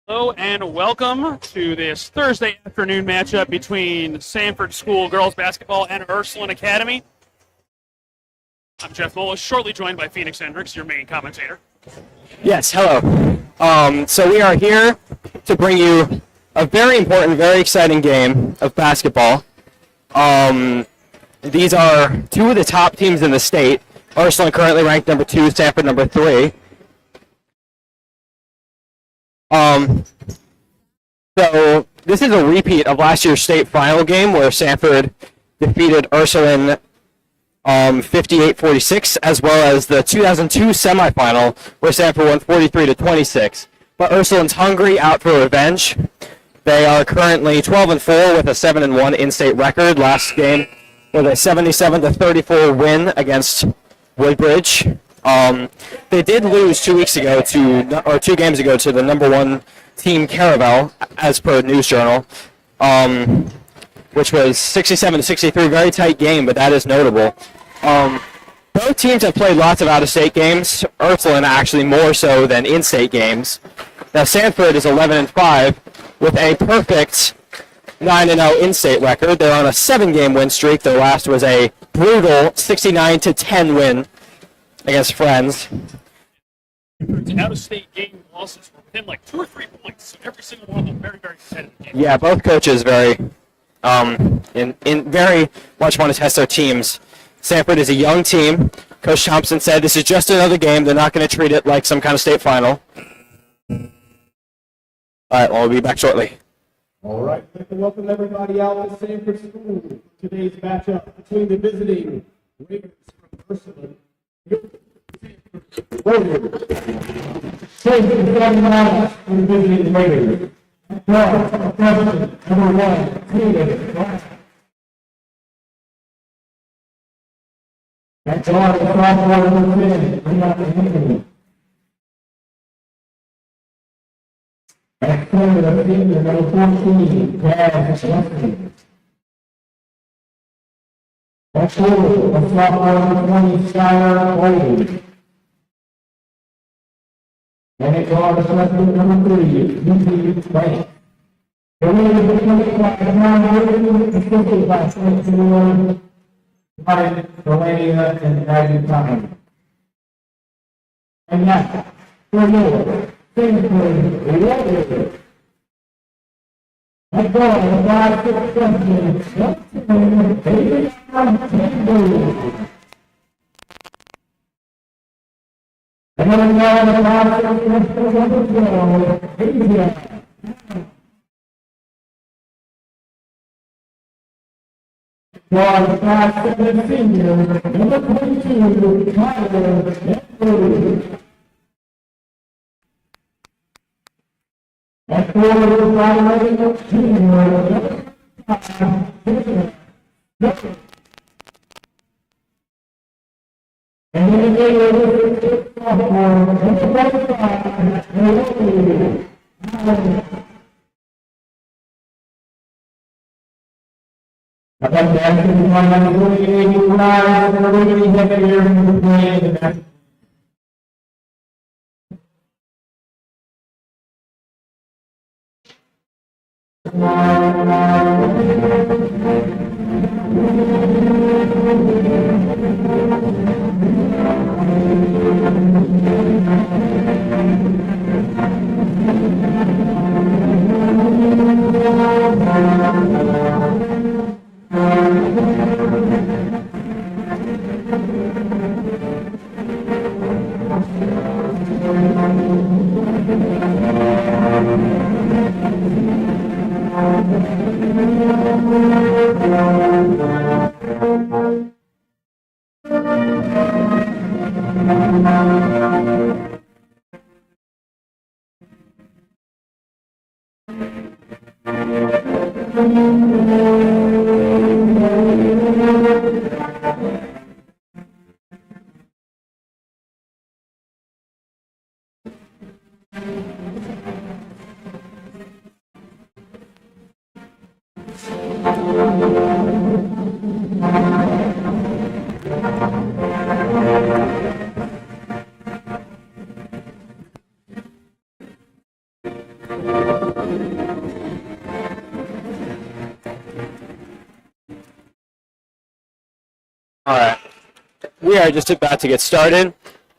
Hello and welcome to this Thursday afternoon matchup between Sanford School Girls Basketball and Ursuline Academy. I'm Jeff Mullis, shortly joined by Phoenix Hendricks, your main commentator. Yes, hello. So we are here to bring you a very important, very exciting game of basketball. These are two of the top teams in the state. Ursuline currently ranked number 2, Sanford number 3. So this is a repeat of last year's state final game where Sanford defeated Ursuline 58-46, as well as the 2002 semifinal where Sanford won 43-26. But Ursuline's hungry, out for revenge. They are currently 12-4 with a 7-1 in-state record. Last game with a 77-34 win against Woodbridge. They did lose 2 games ago to the number 1 team, Caravel, as per News Journal, which was 67-63, very tight game, but that is notable. Both teams have played lots of out-of-state games. Ursuline actually more so than in-state games. Now Sanford is 11-5 with a perfect 9-0 in-state record. They're on a 7-game win streak. Their last was a brutal 69-10 win against Friends. Out-of-state game losses were within like 2 or 3 points. So every single one of them very, very competitive games. Yeah, both coaches very very much want to test their teams. Sanford is a young team. Coach Thompson said this is just another game. They're not going to treat it like some kind of state final. All right, well, we'll be back shortly. All right, I'd like to welcome everybody out to Sanford School. Today's matchup between the visiting Raiders from Ursuline. Taking 7 miles from the visiting Raiders. Freshman, number 1, Taylor. That's all the sophomore number 10, Renata Henry. At center, the senior, number 14, Taz Leslie. At forward, the sophomore number 20, Skylar Wade. And at guard, the freshman number 3, UP Bank. The winner of the 25 round is assisted by 21, Mike, Delania, and Maggie Time. And now, for your Sanford Warriors. Let's go, 5-6 questions. Next team, David Campbell. And then now the 5-6 questions of Asia. One 5-7 senior, number 22, Tyler Jeffrey. And for the Tyler Junior, number 5, and then the sophomore, number 25, Akan dahil sa mga nagulong yung mga nagulong sa career ng buhay. All right, we are just about to get started.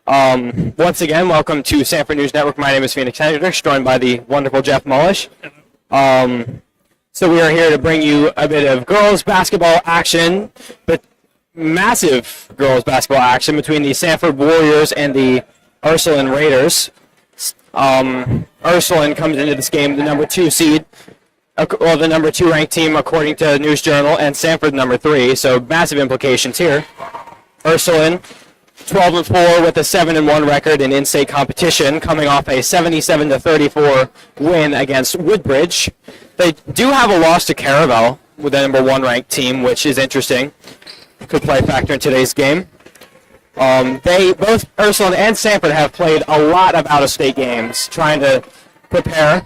Once again, welcome to Sanford News Network. My name is Phoenix Hendricks, joined by the wonderful Jeff Mullish. So we are here to bring you a bit of girls basketball action, but massive girls basketball action between the Sanford Warriors and the Ursuline Raiders. Ursuline comes into this game the number 2 seed, well, the number 2 ranked team according to News Journal, and Sanford number 3, so massive implications here. Ursuline 12-4 with a 7-1 record in in-state competition, coming off a 77-34 win against Woodbridge. They do have a loss to Caravel with the number 1 ranked team, which is interesting. Could play a factor in today's game. They both Ursuline and Sanford have played a lot of out-of-state games, trying to prepare.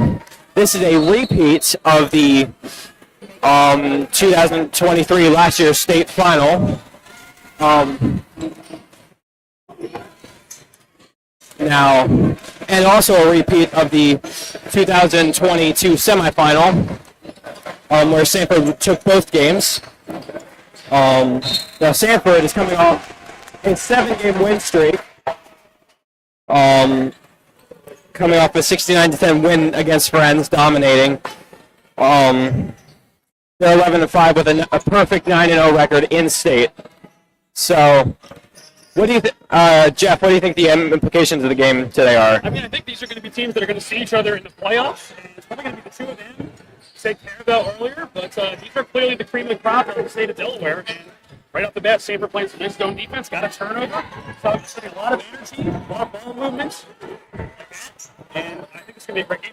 This is a repeat of the 2023 last year's state final. Now, and also a repeat of the 2022 semifinal, where Sanford took both games. Now Sanford is coming off a 7-game win streak, coming off a 69-10 win against Friends, dominating. They're 11-5 with a perfect 9-0 record in state. So, what do you Jeff? What do you think the implications of the game today are? I mean, I think these are going to be teams that are going to see each other in the playoffs, and it's probably going to be the two of them. Said Caravel earlier, but these are clearly the cream of the crop of the state of Delaware. And right off the bat, Sanford playing some nice zone defense, got a turnover, so it's going to be a lot of energy, a lot of ball movement, and I think it's going to be a great game.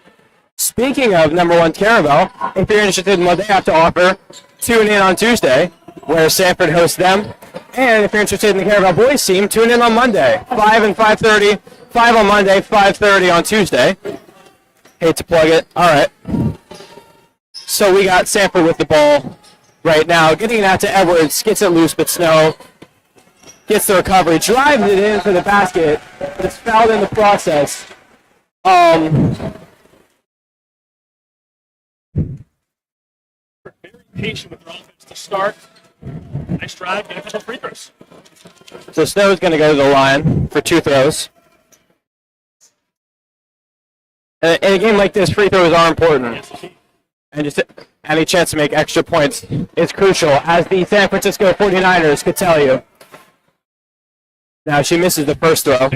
Speaking of number 1 Caravel, if you're interested in what they have to offer, tune in on Tuesday, where Sanford hosts them. And if you're interested in the Caravel boys team, tune in on Monday, 5 and 5:30. 5 on Monday, 5:30 on Tuesday. Hate to plug it. All right. So we got Sanford with the ball right now, getting it out to Edwards, gets it loose, but Snow gets the recovery, drives it in for the basket, but it's fouled in the process. Very patient with their offense to start. Nice drive, get a couple free throws. So Snow's going to go to the line for 2 throws. In a game like this, free throws are important. And just any chance to make extra points is crucial, as the San Francisco 49ers could tell you. Now she misses the first throw.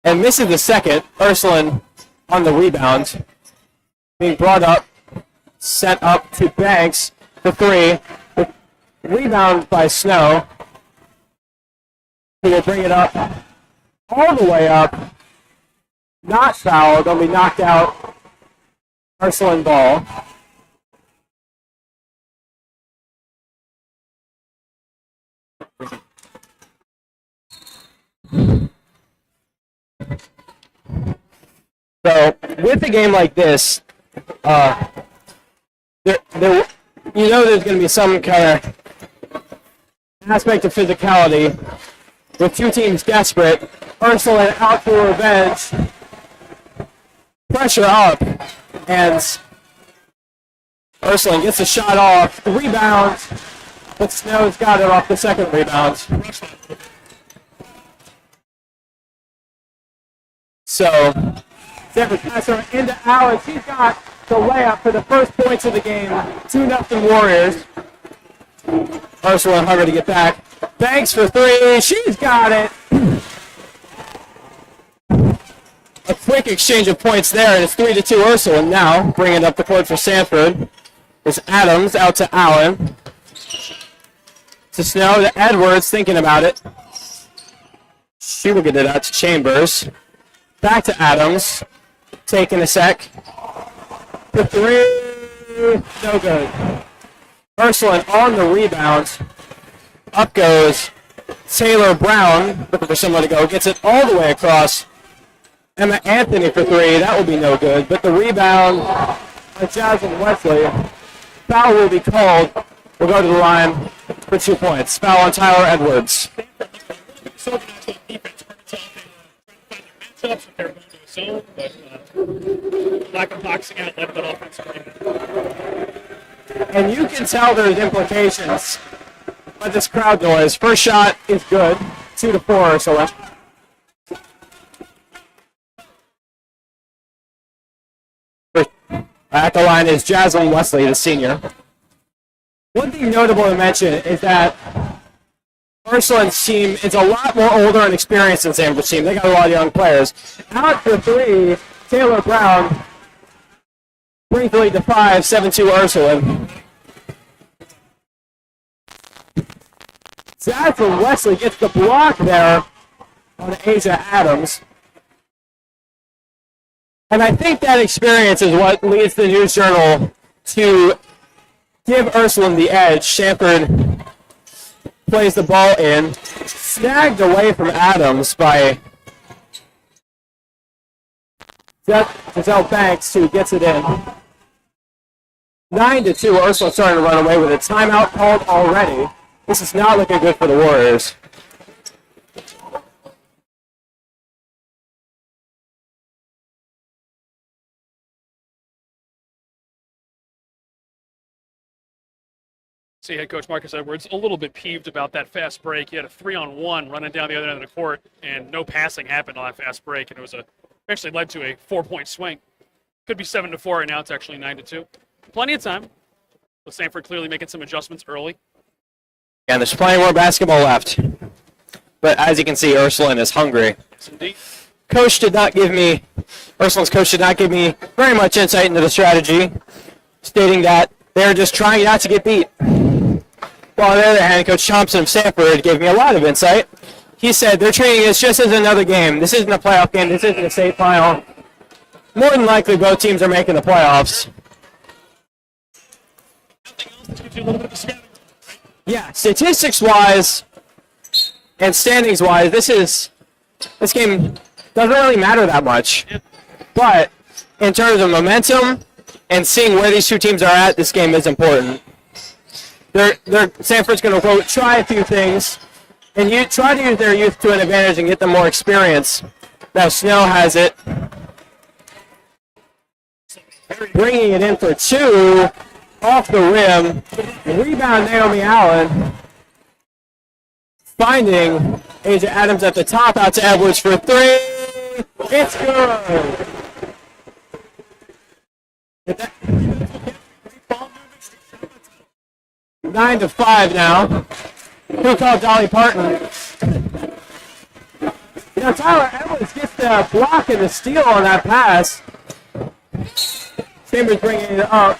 And misses the second. Ursuline on the rebound. Being brought up, sent up to Banks for three. Rebound by Snow. He will bring it up all the way up. Not fouled, only knocked out. Ursuline ball. So, with a game like this, there's going to be some kind of aspect of physicality with two teams desperate. Ursuline out for revenge. Pressure up, and Ursuline gets a shot off. The rebound, but Snow's got it off the second rebound. So, San Francisco into Allen. She's got the layup for the first points of the game. 2-0 Warriors. Ursuline hungry to get back. Banks for three. She's got it. A quick exchange of points there, and it's 3-2 Ursuline now. Bringing up the court for Sanford. There's Adams out to Allen. To Snow, to Edwards, thinking about it. She will get it out to Chambers. Back to Adams. Taking a sec. For three. No good. Ursuline on the rebound. Up goes Taylor Brown. Looking for someone to go. Gets it all the way across. Emma Anthony for three. That will be no good. But the rebound by Jasmine Wesley. Foul will be called. We'll go to the line for 2 points. Foul on Tyler Edwards. Lack of boxing out left that offense. And you can tell there's implications by this crowd noise. First shot is good. 2-4 or so. At the line is Jasmine Wesley, the senior. One thing notable to mention is that Ursuline's team is a lot more older and experienced than Sanford's team. They got a lot of young players. Out for three, Taylor Brown brings the lead to 5, 7-2 Ursuline. Jasmine Wesley gets the block there on Asia Adams. And I think that experience is what leads the News Journal to give Ursuline the edge. Sanford plays the ball in, snagged away from Adams by Giselle Banks, who gets it in. 9-2, Ursuline starting to run away with it. Timeout called already. This is not looking good for the Warriors. See head coach Marcus Edwards a little bit peeved about that fast break. He had a 3-on-1 running down the other end of the court, and no passing happened on that fast break, and it was eventually led to a 4-point swing. Could be 7-4 right now. It's actually 9-2. Plenty of time. With Sanford clearly making some adjustments early. And there's plenty more basketball left. But as you can see, Ursuline is hungry. Yes, indeed. Ursuline's coach did not give me very much insight into the strategy, stating that they're just trying not to get beat. While on the other hand, Coach Thompson of Sanford gave me a lot of insight. He said they're treating this just as another game. This isn't a playoff game. This isn't a state final. More than likely, both teams are making the playoffs. Yeah, statistics-wise and standings-wise, this game doesn't really matter that much. But in terms of momentum and seeing where these two teams are at, this game is important. Sanford's going to try a few things and try to use their youth to an advantage and get them more experience. Now Snow has it, bringing it in for two, off the rim. Rebound Naomi Allen, finding Asia Adams at the top, out to Edwards for three. It's good. 9-5 now. Who called Dolly Parton? You know, Tyler Edwards gets the block and the steal on that pass. Chambers bringing it up.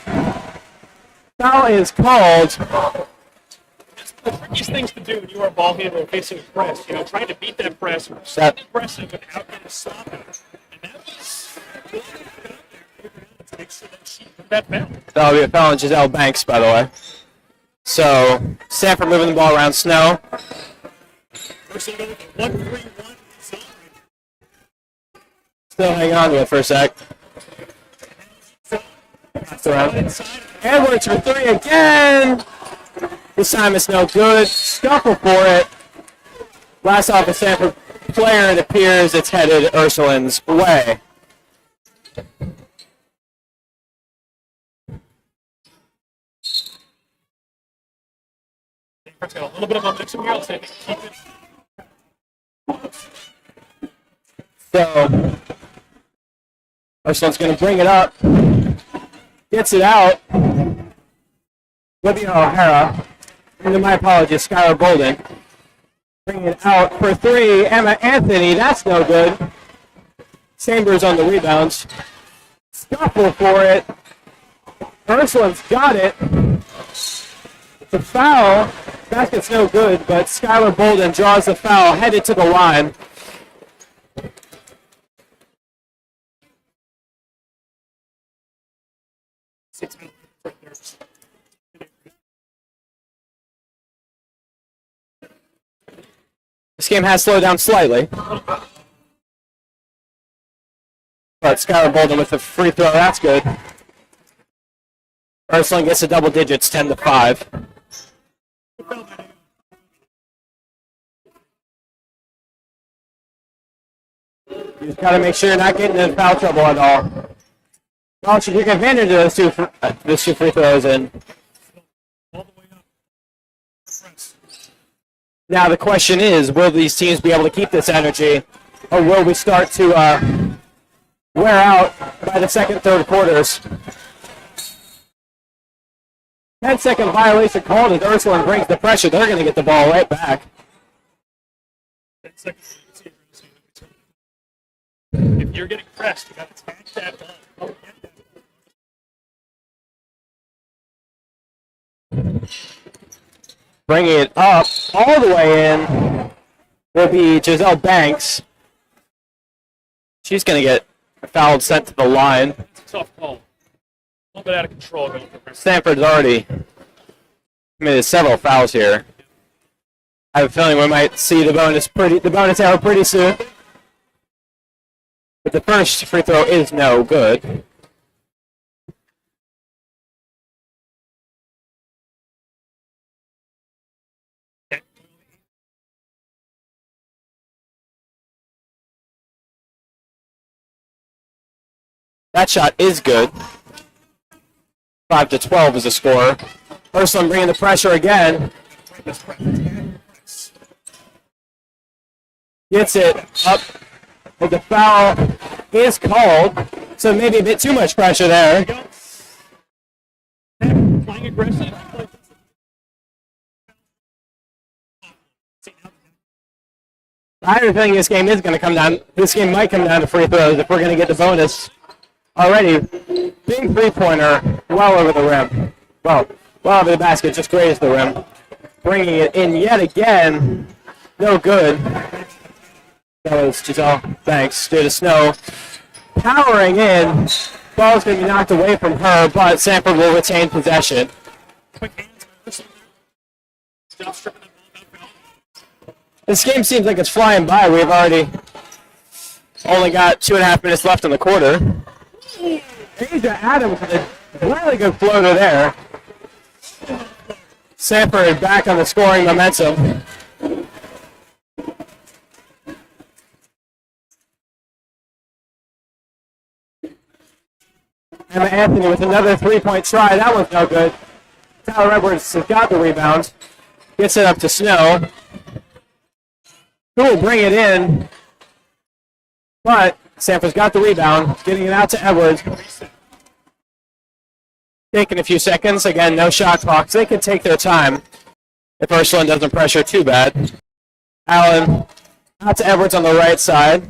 Foul is called. It's the trickiest things to do when you are a ball handler facing a press. You know, trying to beat that press, That- aggressive without getting stopped. And that was make sure that she that foul. That'll be a foul on Giselle Banks, by the way. So, Sanford moving the ball around Snow. First of all, 1-3-1. Still hang on to it for a sec. Pass around. Edwards for three again. This time it's no good. Scuffle for it. Last off a Sanford player, it appears it's headed Ursuline's way. Sanford's got a little bit of momentum here. Let's say they keep it. So, Ursuline's going to bring it up. Gets it out. Olivia O'Hara. And my apologies, Skylar Bolden. Bringing it out for three. Emma Anthony, that's no good. Chambers on the rebounds. Scuffle for it. Ursuline's got it. The foul. Basket's no good, but Skylar Bolden draws the foul, headed to the line. This game has slowed down slightly. But Skylar Bolden with the free throw, that's good. Ursuline gets to double digits, 10-5. You just got to make sure you're not getting in foul trouble at all. Well, should take advantage of those two free throws. And now the question is, will these teams be able to keep this energy, or will we start to wear out by the second, third quarters? 10-second violation called as Ursuline brings the pressure. They're going to get the ball right back. 10 seconds. If you're getting pressed, you got to tag that ball. Bringing it up all the way in will be Giselle Banks. She's going to get fouled, sent to the line. It's a tough call. A little bit out of control going for Stanford's already committed several fouls here. I have a feeling we might see the bonus hour pretty soon. But the first free throw is no good. That shot is good. 5-12 is the score. Ursuline bringing the pressure again. Gets it up. But the foul is called. So maybe a bit too much pressure there. playing aggressive. I have a feeling this game is going to come down. This game might come down to free throws if we're going to get the bonus. Already, big three-pointer, well over the rim. Well over the basket, just grazed the rim. Bringing it in yet again. No good. That was Giselle Banks due to Snow. Powering in. Ball's going to be knocked away from her, but Sanford will retain possession. This game seems like it's flying by. We've already only got 2.5 minutes left in the quarter. Asia Adams with a really good floater there. Sanford back on the scoring momentum. Emma Anthony with another three-point try. That one's no good. Tyler Edwards has got the rebound. Gets it up to Snow. Who will bring it in? But Sanford's got the rebound, getting it out to Edwards. Taking a few seconds. Again, no shot clocks. They can take their time if Ursuline doesn't pressure too bad. Allen out to Edwards on the right side.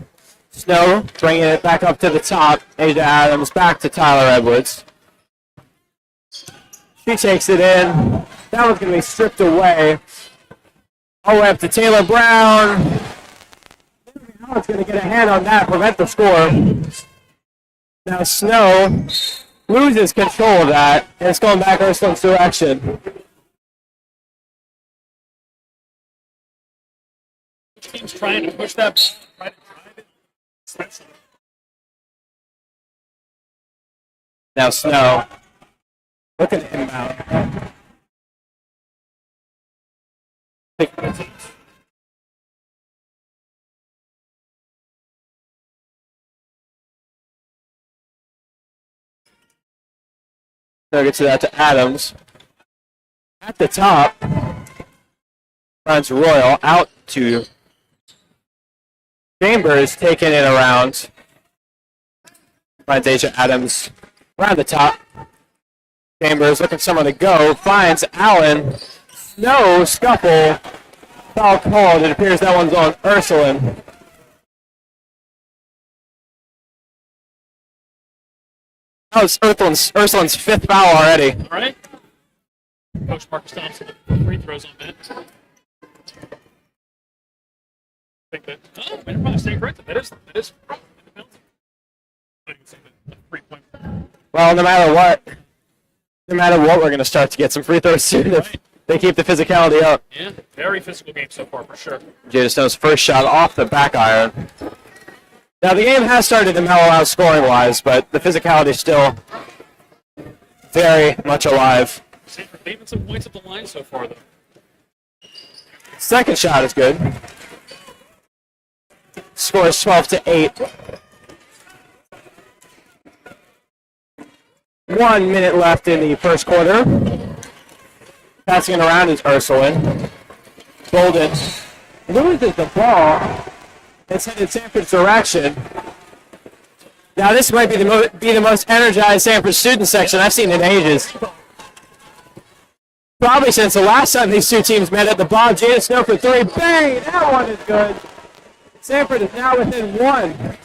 Snow bringing it back up to the top. Asia Adams back to Tyler Edwards. She takes it in. That one's going to be stripped away. All the way up to Taylor Brown. Allen's going to get a hand on that, prevent the score. Now Snow loses control of that, and it's going back Ursuline's direction. Team's trying to push that ball, try to drive it. Especially. Now Snow looking at inbound. So gets it out to Adams. At the top, finds Royal out to Chambers, taking it around. Finds Asia Adams around the top. Chambers looking for someone to go. Finds Allen. No scuffle. Foul called. It appears that one's on Ursuline. That was Ursuline's fifth foul already. All right. Coach Marcus Thompson, free throws on that. I think that. Oh, never mind. Stay corrected. That is. I don't even think that 3 point. Well, no matter what, we're going to start to get some free throws soon if they keep the physicality up. Yeah, very physical game so far for sure. Jada Snow's first shot off the back iron. Now, the game has started to mellow out scoring-wise, but the physicality is still very much alive. Sanford leaving some points at the line so far, though. Second shot is good. Score is 12-8. 1 minute left in the first quarter. Passing it around is Ursuline. Golden loses the ball. It's headed Sanford's direction. Now this might be the most energized Sanford student section I've seen in ages. Probably since the last time these two teams met at the Bob Jada Snow for three. Bang! That one is good. Sanford is now within one.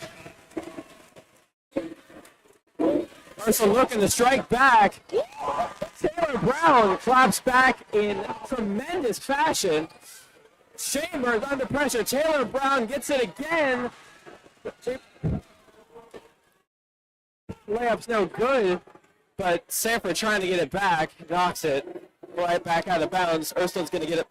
Ursuline looking to strike back. Taylor Brown claps back in tremendous fashion. Chambers under pressure. Taylor Brown gets it again. Layup's no good, but Sanford trying to get it back. Knocks it right back out of bounds. Ursuline's going to get it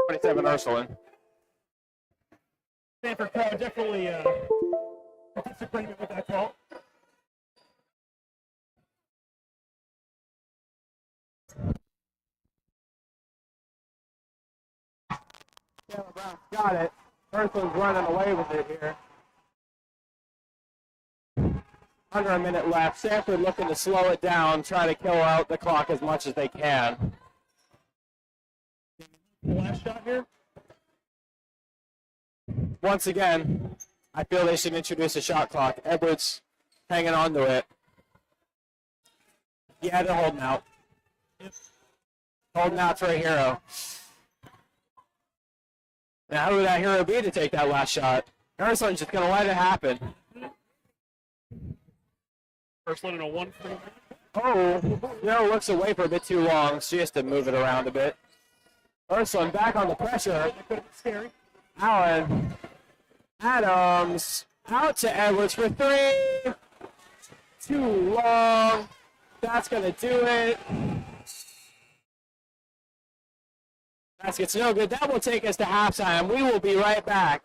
27 Ursuline. Sanford crowd definitely disagreement with that call. Taylor Brown got it. Ursuline's running away with it here. Under a minute left. Sanford looking to slow it down, try to kill out the clock as much as they can. The last shot here. Once again, I feel they should introduce a shot clock. Edwards hanging on to it. Yeah, they're holding out. Holding out for a hero. Now, who would that hero be to take that last shot? Ursuline's just going to let it happen. Ursuline in a 1-3. Oh, looks away for a bit too long. She has to move it around a bit. Ursuline back on the pressure. That could have been scary. Allen. Adams. Out to Edwards for 3. Too long. That's going to do it. Basket's no good. That will take us to halftime. We will be right back.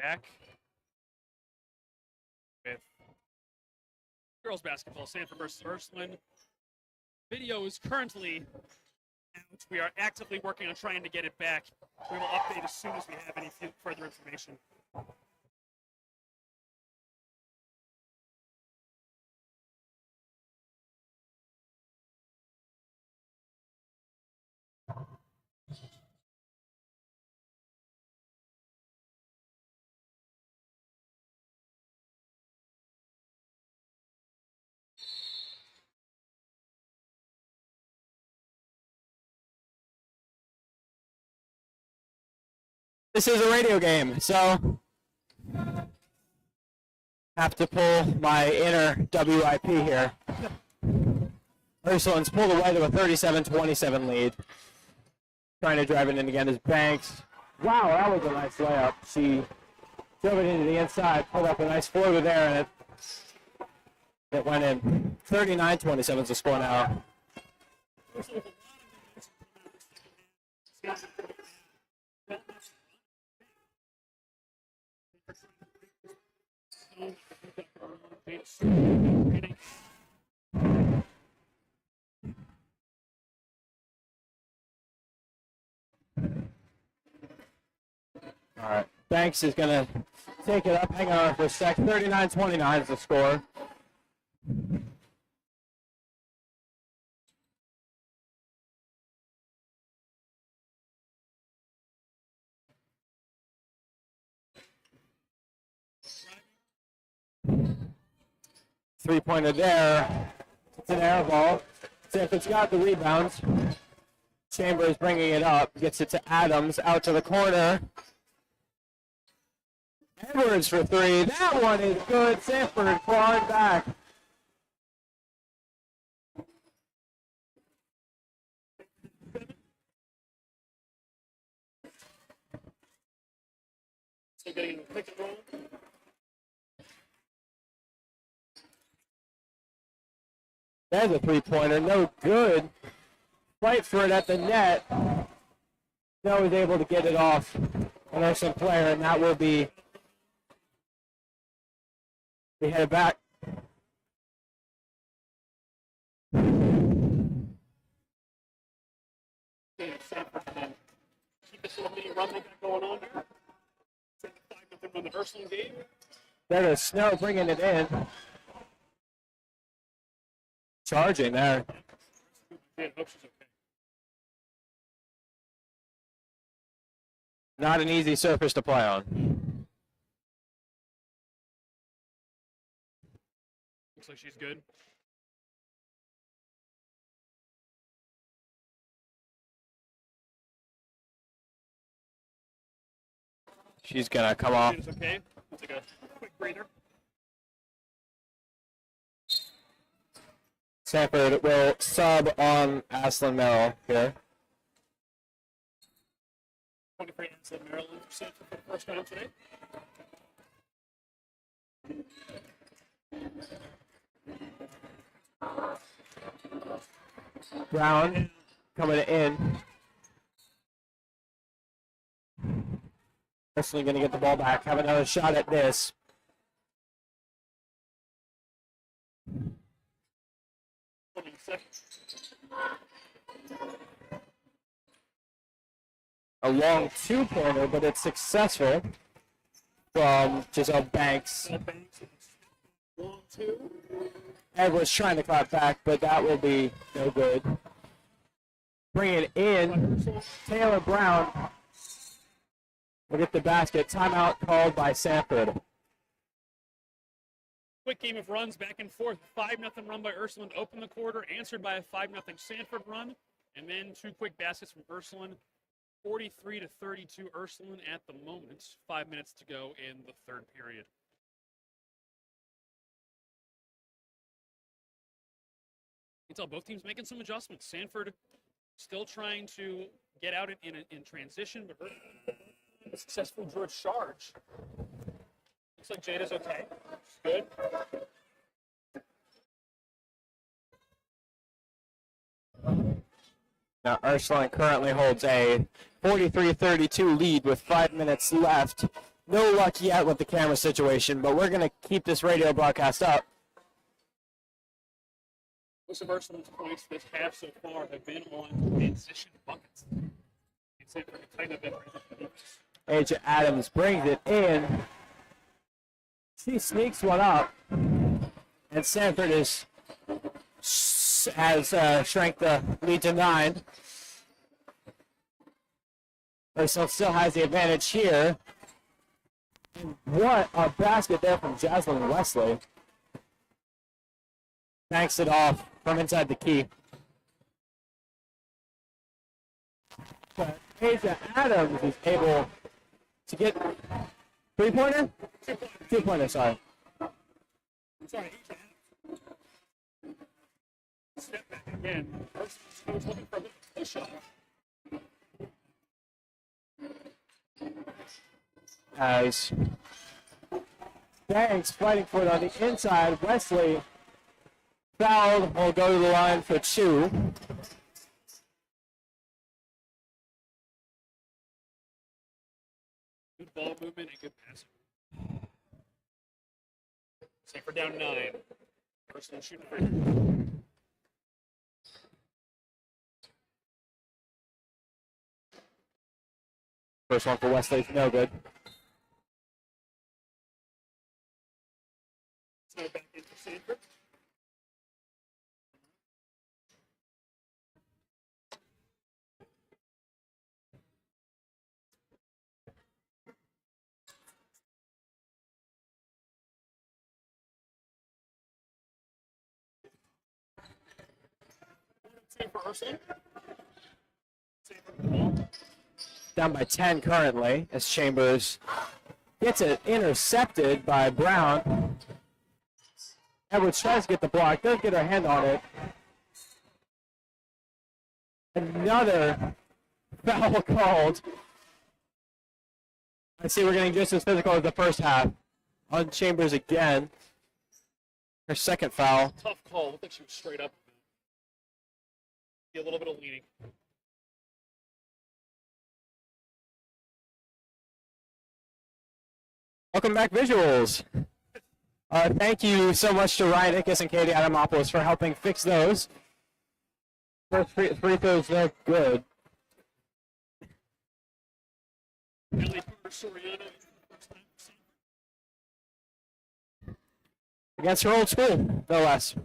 back with girls basketball, Sanford versus Ursuline. Video is currently out. We are actively working on trying to get it back. We will update as soon as we have any further information. This is a radio game, so have to pull my inner WIP here. Ursuline's pulled away to a 37-27 lead. Trying to drive it in again is Banks. Wow, that was a nice layup. She drove it into the inside, pulled up a nice floater there, and it went in. 39-27 is the score now. All right, Banks is going to take it up. Hang on for a sec. 39-29 is the score. Three-pointer there. It's an air ball. Sanford's got the rebounds. Chambers bringing it up. Gets it to Adams. Out to the corner. Edwards for three. That one is good. Sanford clawing back. Still getting the pick and roll. There's a three-pointer. No good. Fight for it at the net. No, he's able to get it off an Ursuline player, and that will be headed back. Keep this little mini run they got going on here. Take the 5-0 run the Ursuline game. There's Snow bringing it in. Charging there. Man, hope she's okay. Not an easy surface to play on. Looks like she's good. She's going to come off. It's okay. Let's take a quick breather. Sanford will sub on Aslan Merrill here. 23 inside Maryland for Sanford for the first time today. Brown coming in. Ursuline going to get the ball back. Have another shot at this. A long two-pointer, but it's successful from Giselle Banks. Long two. Edwards trying to clap back, but that will be no good. Bring it in. Taylor Brown will get the basket. Timeout called by Sanford. Quick game of runs back and forth. 5-0 run by Ursuline to open the quarter, answered by a 5-0 Sanford run, and then two quick baskets from Ursuline. 43-32 Ursuline at the moment. 5 minutes to go in the third period. You can tell both teams making some adjustments. Sanford still trying to get out in transition, but a successful George charge. Looks like Jada's okay. Good. Now, Ursuline currently holds a 43-32 lead with 5 minutes left. no luck yet with the camera situation, but we're going to keep this radio broadcast up. Most of Ursuline's points this half so far have been on transition buckets. It's like a tight up that. Asia Adams brings it in. She sneaks one up, and Sanford has shrank the lead to 9. Ursuline still has the advantage here. And what a basket there from Jaslyn Wesley. Banks it off from inside the key. But Asia Adams is able to get three-pointer? Two-pointer, sorry. Sorry, step back again. Ursuline was looking for a little push-up. As Banks fighting for it on the inside. Wesley fouled, will go to the line for 2. Good ball movement and good passing. Sanford down 9. Ursuline shooting free. First one for Wesley, no good. So back into Sanford. For Ursuline. Sanford with the ball. Down by 10 currently, as Chambers gets it intercepted by Brown. Edwards tries to get the block, does get her hand on it. Another foul called. I see we're getting just as physical as the first half. On Chambers again. Her second foul. Tough call. Looked like she was straight up. A little bit of leaning. Welcome back, visuals. Thank you so much to Ryan Ickes and Katie Adamopoulos for helping fix those. First free throws look good. Ellie Soriano Against her old school, no less.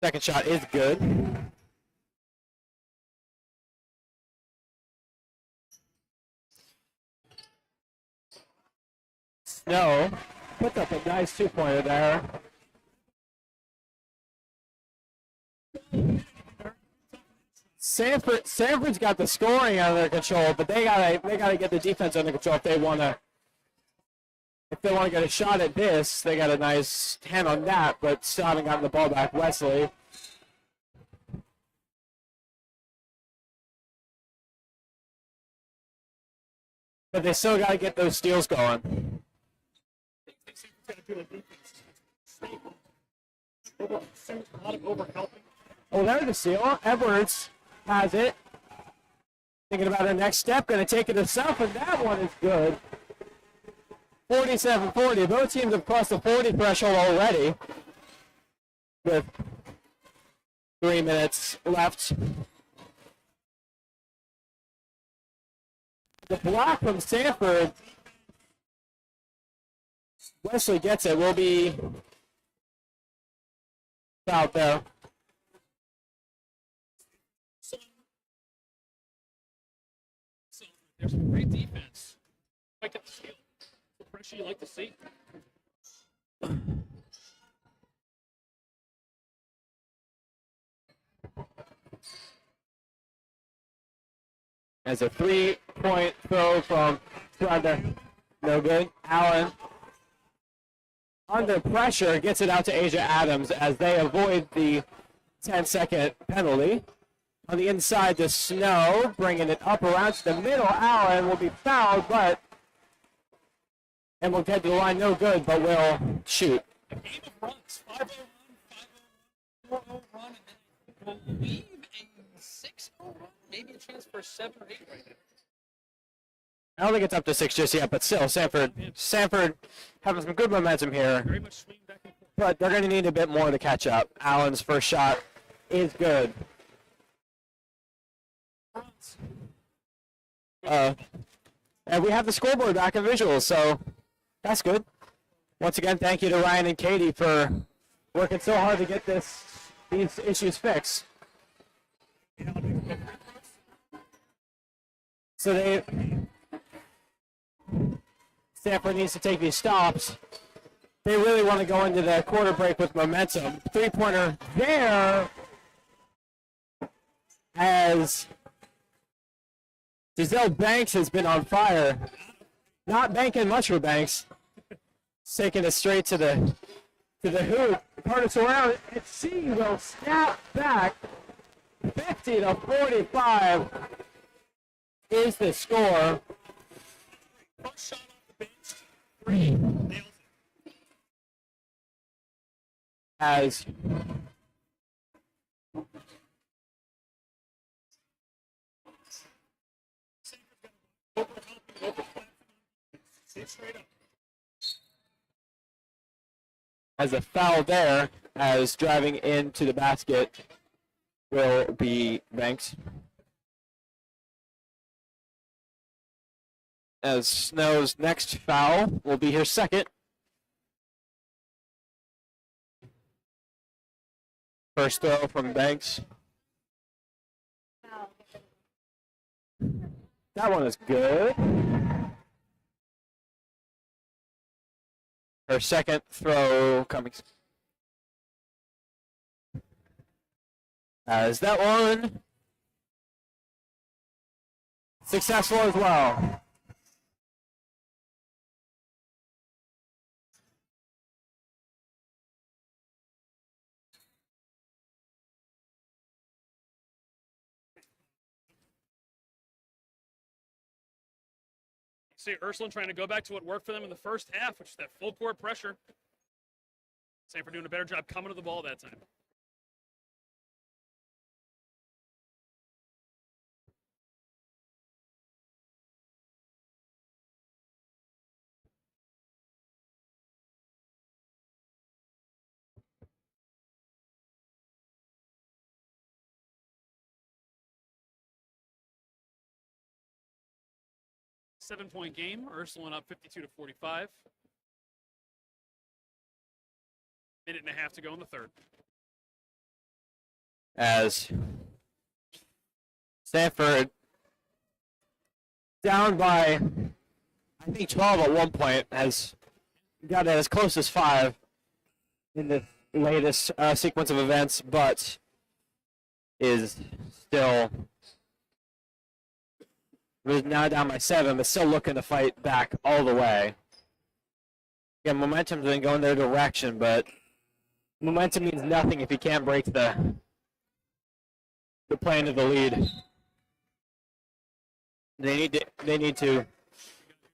Second shot is good. Snow puts up a nice two-pointer there. Sanford's got the scoring under control, but they gotta get the defense under control if they wanna get a shot at this. They got a nice hand on that, but still haven't gotten the ball back. Wesley. But they still got to get those steals going. Oh, there's the steal. Edwards has it. Thinking about her next step. Going to take it herself, and that one is good. 47-40. Both teams have crossed the 40 threshold already. With 3 minutes left. The block from Sanford. Wesley gets it. Will be out there. There's some great defense. Like the steal. The pressure you like to see. As a 3-point throw from Thunder. No good. Allen, under pressure, gets it out to Asia Adams as they avoid the 10-second penalty. On the inside to Snow, bringing it up around to the middle. Allen will be fouled, and will get to the line. No good, but will shoot. A game of runs. 5-0 run, 5-0 run, 4-0 run, and then I believe a 6-0 run. Maybe a chance for 7 or 8 right now. I don't think it's up to 6 just yet, but still, Sanford having some good momentum here. Very much swinging back and forth. But they're going to need a bit more to catch up. Allen's first shot is good. And we have the scoreboard back in visuals, so that's good. Once again, thank you to Ryan and Katie for working so hard to get these issues fixed. So Stanford needs to take these stops. They really want to go into the quarter break with momentum. Three-pointer there as Giselle Banks has been on fire. Not banking much for Banks. Taking it straight to the hoop. Curtis around, and she will snap back. 50-45 is the score. First shot off the bench. 3. Nails it. As Straight up. as a foul there, as driving into the basket will be Banks. As Snow's next foul will be her second. First throw from Banks. That one is good. Her second throw coming. As that one successful as well. See Ursuline trying to go back to what worked for them in the first half, which is that full court pressure. Sanford doing a better job coming to the ball that time. Seven-point game. Ursuline up 52-45. Minute and a half to go in the third. As Stanford down by, I think, 12 at one point, has got it as close as 5 in the latest sequence of events, but is still now down by 7, but still looking to fight back all the way. Yeah, momentum's been going their direction, but momentum means nothing if you can't break the plane of the lead. They need to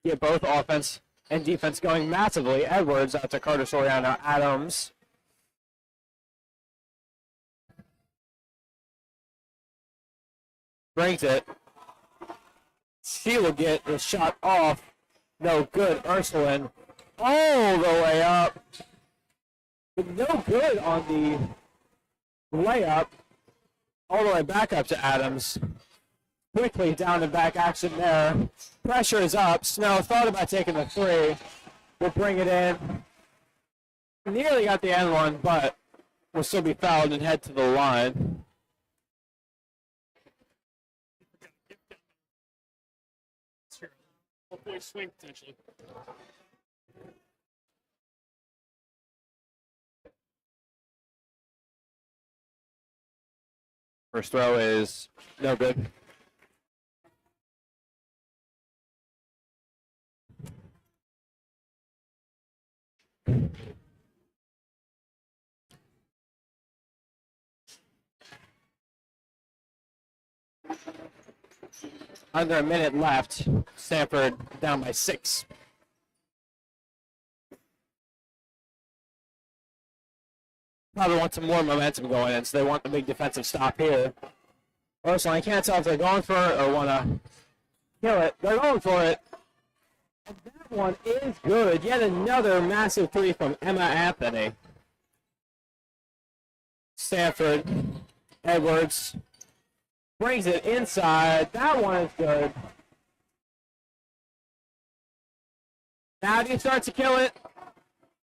get both offense and defense going massively. Edwards out to Carter Soriano. Adams. Brings it. She will get the shot off. No good. Ursuline all the way up. But no good on the layup. All the way back up to Adams. Quickly down and back action there. Pressure is up. Snow thought about taking the 3. Will bring it in. Nearly got the end one, but will still be fouled and head to the line. Point swing potentially. First throw is no good. Under a minute left. Stanford down by 6. Probably want some more momentum going in, so they want the big defensive stop here. Ursuline, I can't tell if they're going for it or want to kill it. They're going for it. And that one is good. Yet another massive three from Emma Anthony. Stanford Edwards brings it inside. That one is good. Now do you start to kill it?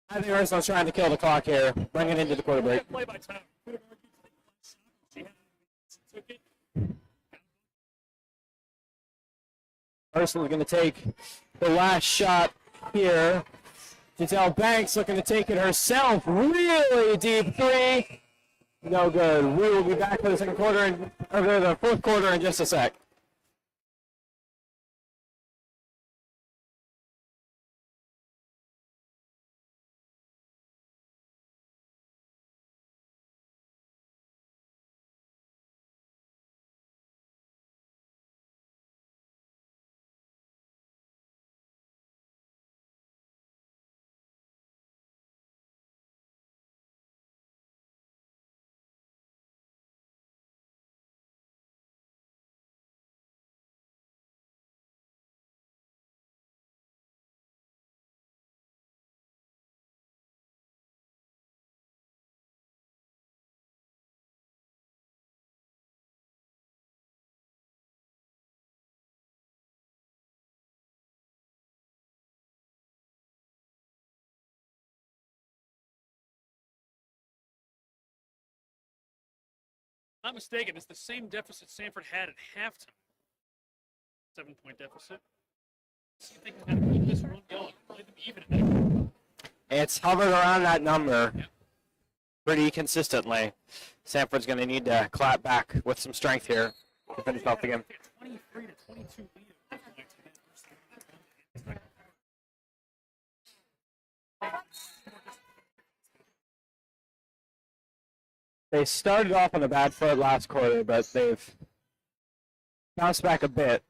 I think Ursuline's trying to kill the clock here. Bring it into the quarter break. Play by time. Could have argued for the last shot. She had it. Took it. Ursuline's going to take the last shot here. Giselle Banks looking to take it herself. Really deep three. No good. We will be back for the second quarter or the fourth quarter in just a sec. Not mistaken, it's the same deficit Sanford had at halftime. 7-point deficit. See if they can kind of keep this run going. Play them even at It's hovered around that number Yeah. pretty consistently. Sanford's going to need to clap back with some strength here to finish off the game. 23 to 22 lead at one point. They started off on a bad foot last quarter, but they've bounced back a bit.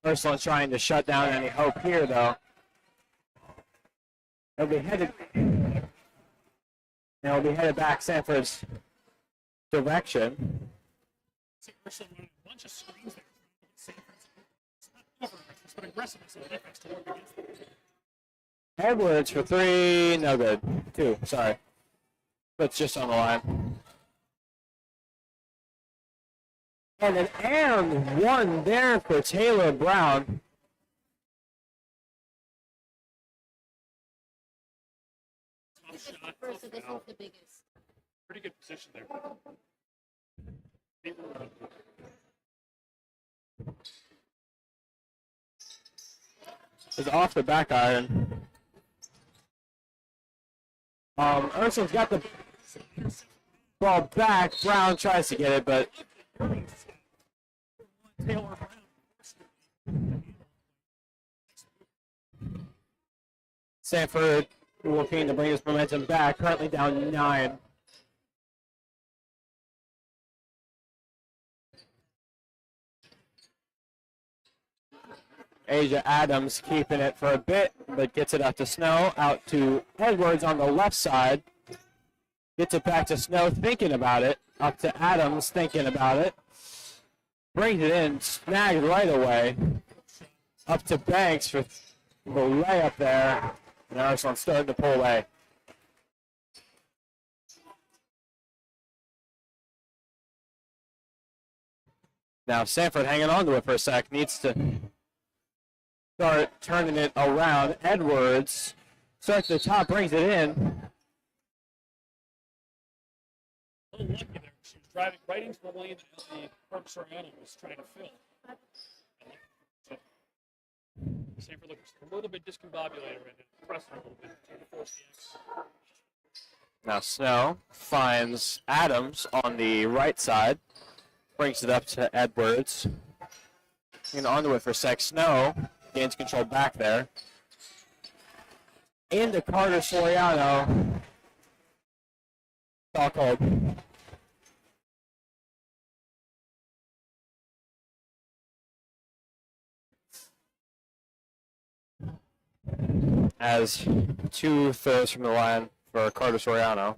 Ursuline's trying to shut down any hope here, though. They'll be headed back Sanford's direction. See Ursuline running a bunch of screens there. It's not over-aggressive, but aggressiveness on defense to work against them. Edwards for three, no good. Two, sorry. But just on the line. And an and one there for Taylor Brown. Tough shot. First, Tough this foul. was the biggest. Pretty good position there. Is off the back iron. Ursuline's got the ball back. Brown tries to get it, but Taylor Brown. Sanford looking to bring his momentum back. Currently down 9. Asia Adams keeping it for a bit, but gets it out to Snow. Out to Edwards on the left side. Gets it back to Snow, thinking about it. Up to Adams, thinking about it. Brings it in, snagged right away. Up to Banks for the layup there. And Ursuline starting to pull away. Now Sanford hanging on to it for a sec. Needs to start turning it around. Edwards starts at the top, brings it in. A little lucky there. She was driving right into the lane that the Kirk Soriano was trying to fill. Sanford looks a little bit discombobulated right now. Pressing a little bit. Trying to force the X. Now Snow finds Adams on the right side. Brings it up to Edwards. Hanging onto it for a sec. Snow gains control back there. Into Carter Soriano. All called. As 2 throws from the line for Carter Soriano.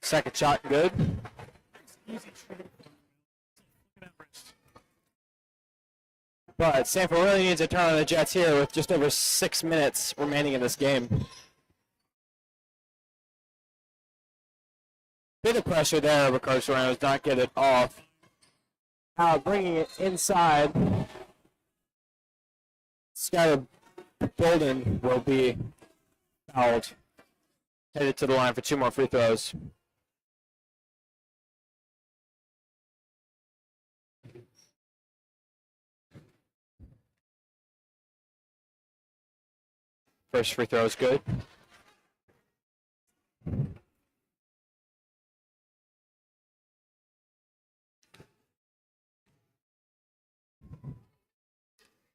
Second shot, good. Easy trigger. Look at that wrist. But Sanford really needs a turn on the Jets here with just over 6 minutes remaining in this game. Bit of pressure there, but Coach Serrano does not get it off. Bringing it inside. Skylar Bolden will be fouled. Headed to the line for 2 more free throws. First free throw is good.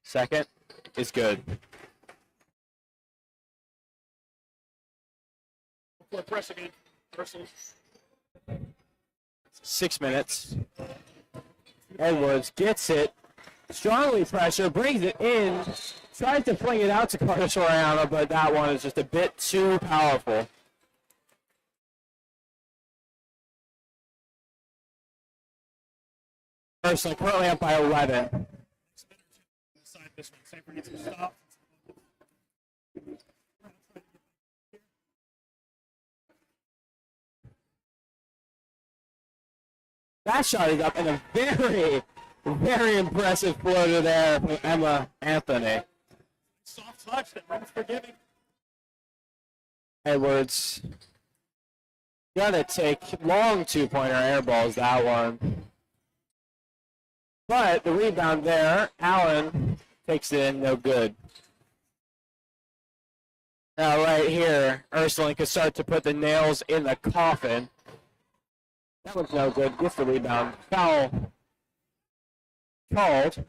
Second is good. For press again. Ursuline. 6 minutes. Edwards gets it. Strongly pressure, brings it in. Tries to fling it out to Carter Soriano, but that one is just a bit too powerful. Ursuline currently up by 11. Inside this one. Sanford needs to stop. That shot is up, and a very, very impressive floater there from Emma Anthony. Soft touch that runs forgiving. Edwards gonna take long 2-pointer air balls, that one. But the rebound there, Allen takes it in, no good. Now right here, Ursuline can start to put the nails in the coffin. That one's no good, gets the rebound. Foul called.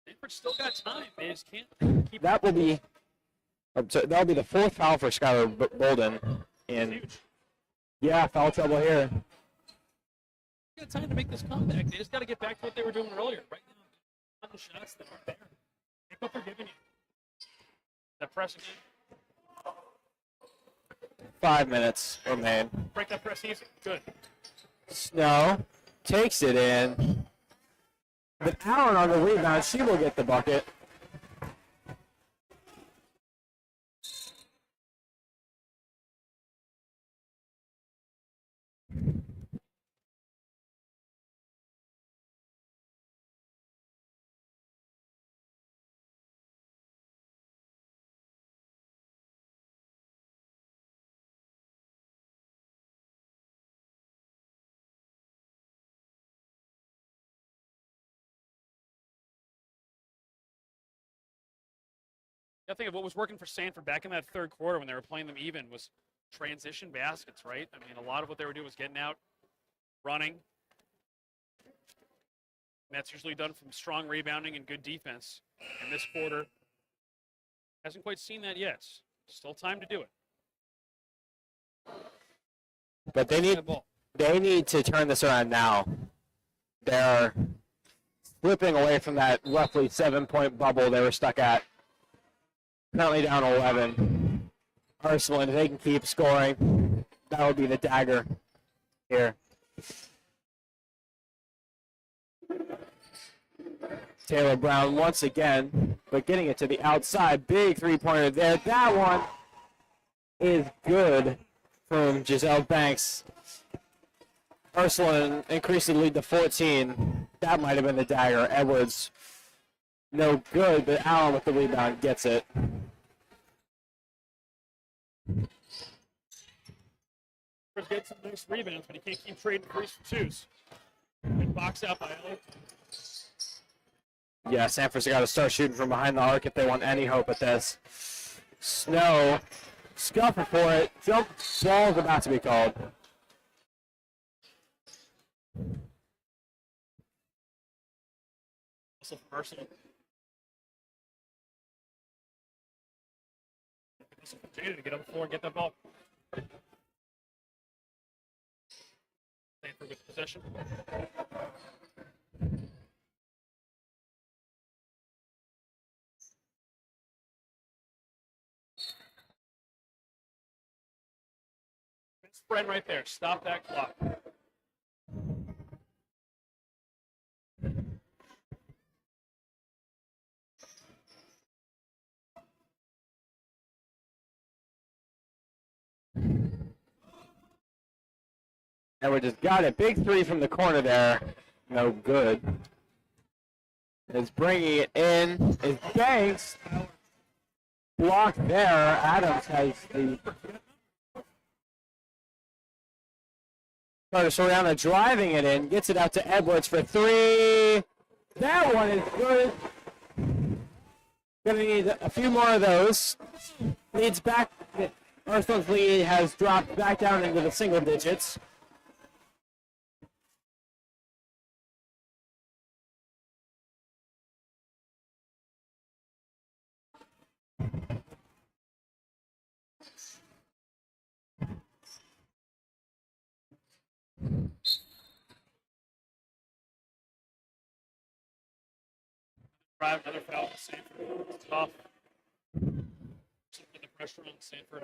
Sanford still got time. They just can't keep That will be that'll be the 4th foul for Skylar Bolden. And huge. yeah, foul trouble here. They got time to make this comeback. They just got to get back to what they were doing earlier. Right now, on the shots that aren't there. Take what they're giving you. That press again. 5 minutes remain. Break that press easy. Good. Snow takes it in. But Allen on the rebound, she will get the bucket. I think of what was working for Sanford back in that third quarter when they were playing them even was transition baskets, right? I mean, a lot of what they were doing was getting out, running. And that's usually done from strong rebounding and good defense. And this quarter hasn't quite seen that yet. Still time to do it. But they need to turn this around now. They're slipping away from that roughly 7-point bubble they were stuck at. Currently down 11. Ursuline, if they can keep scoring, that would be the dagger here. Taylor Brown once again, but getting it to the outside. Big 3-pointer there. That one is good from Giselle Banks. Ursuline increased the lead to 14. That might have been the dagger. Edwards, no good, but Allen with the rebound gets it. Gets some nice rebounds, but he can't keep trading threes for twos. Good box out by Allen. Yeah, Sanford's got to start shooting from behind the arc if they want any hope at this. Snow, scuffle for it. Jump ball is about to be called. Also from Ursuline. Also from Jada to get up the floor and get that ball. Sanford with possession. Friend right there. Stop that clock. Edwards just got a big three from the corner there. No good. Is bringing it in. Is Banks blocked there. Adams has the Carter Soriano driving it in. Gets it out to Edwards for three. That one is good. Gonna need a few more of those. Leads back. Ursuline's lead has dropped back down into the single digits. Drive another foul to Sanford. It's tough. Put the pressure on Sanford.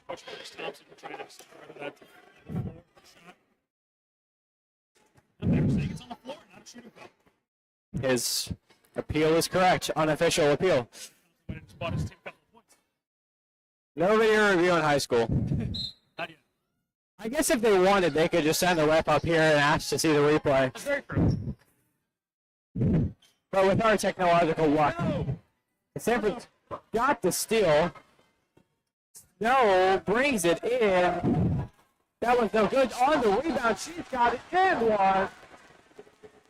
Coach Curtis Thompson trying to start that shot. And they were saying it's on the floor, not a shooting foul. His appeal is correct. Unofficial appeal. Just bought his team a couple of points. No video review in high school. Not yet. I guess if they wanted, they could just send a rep up here and ask to see the replay. That's very true. But with our technological luck, No! Sanford got the steal. Snow brings it in. That was no good. On the rebound, she's got it and one.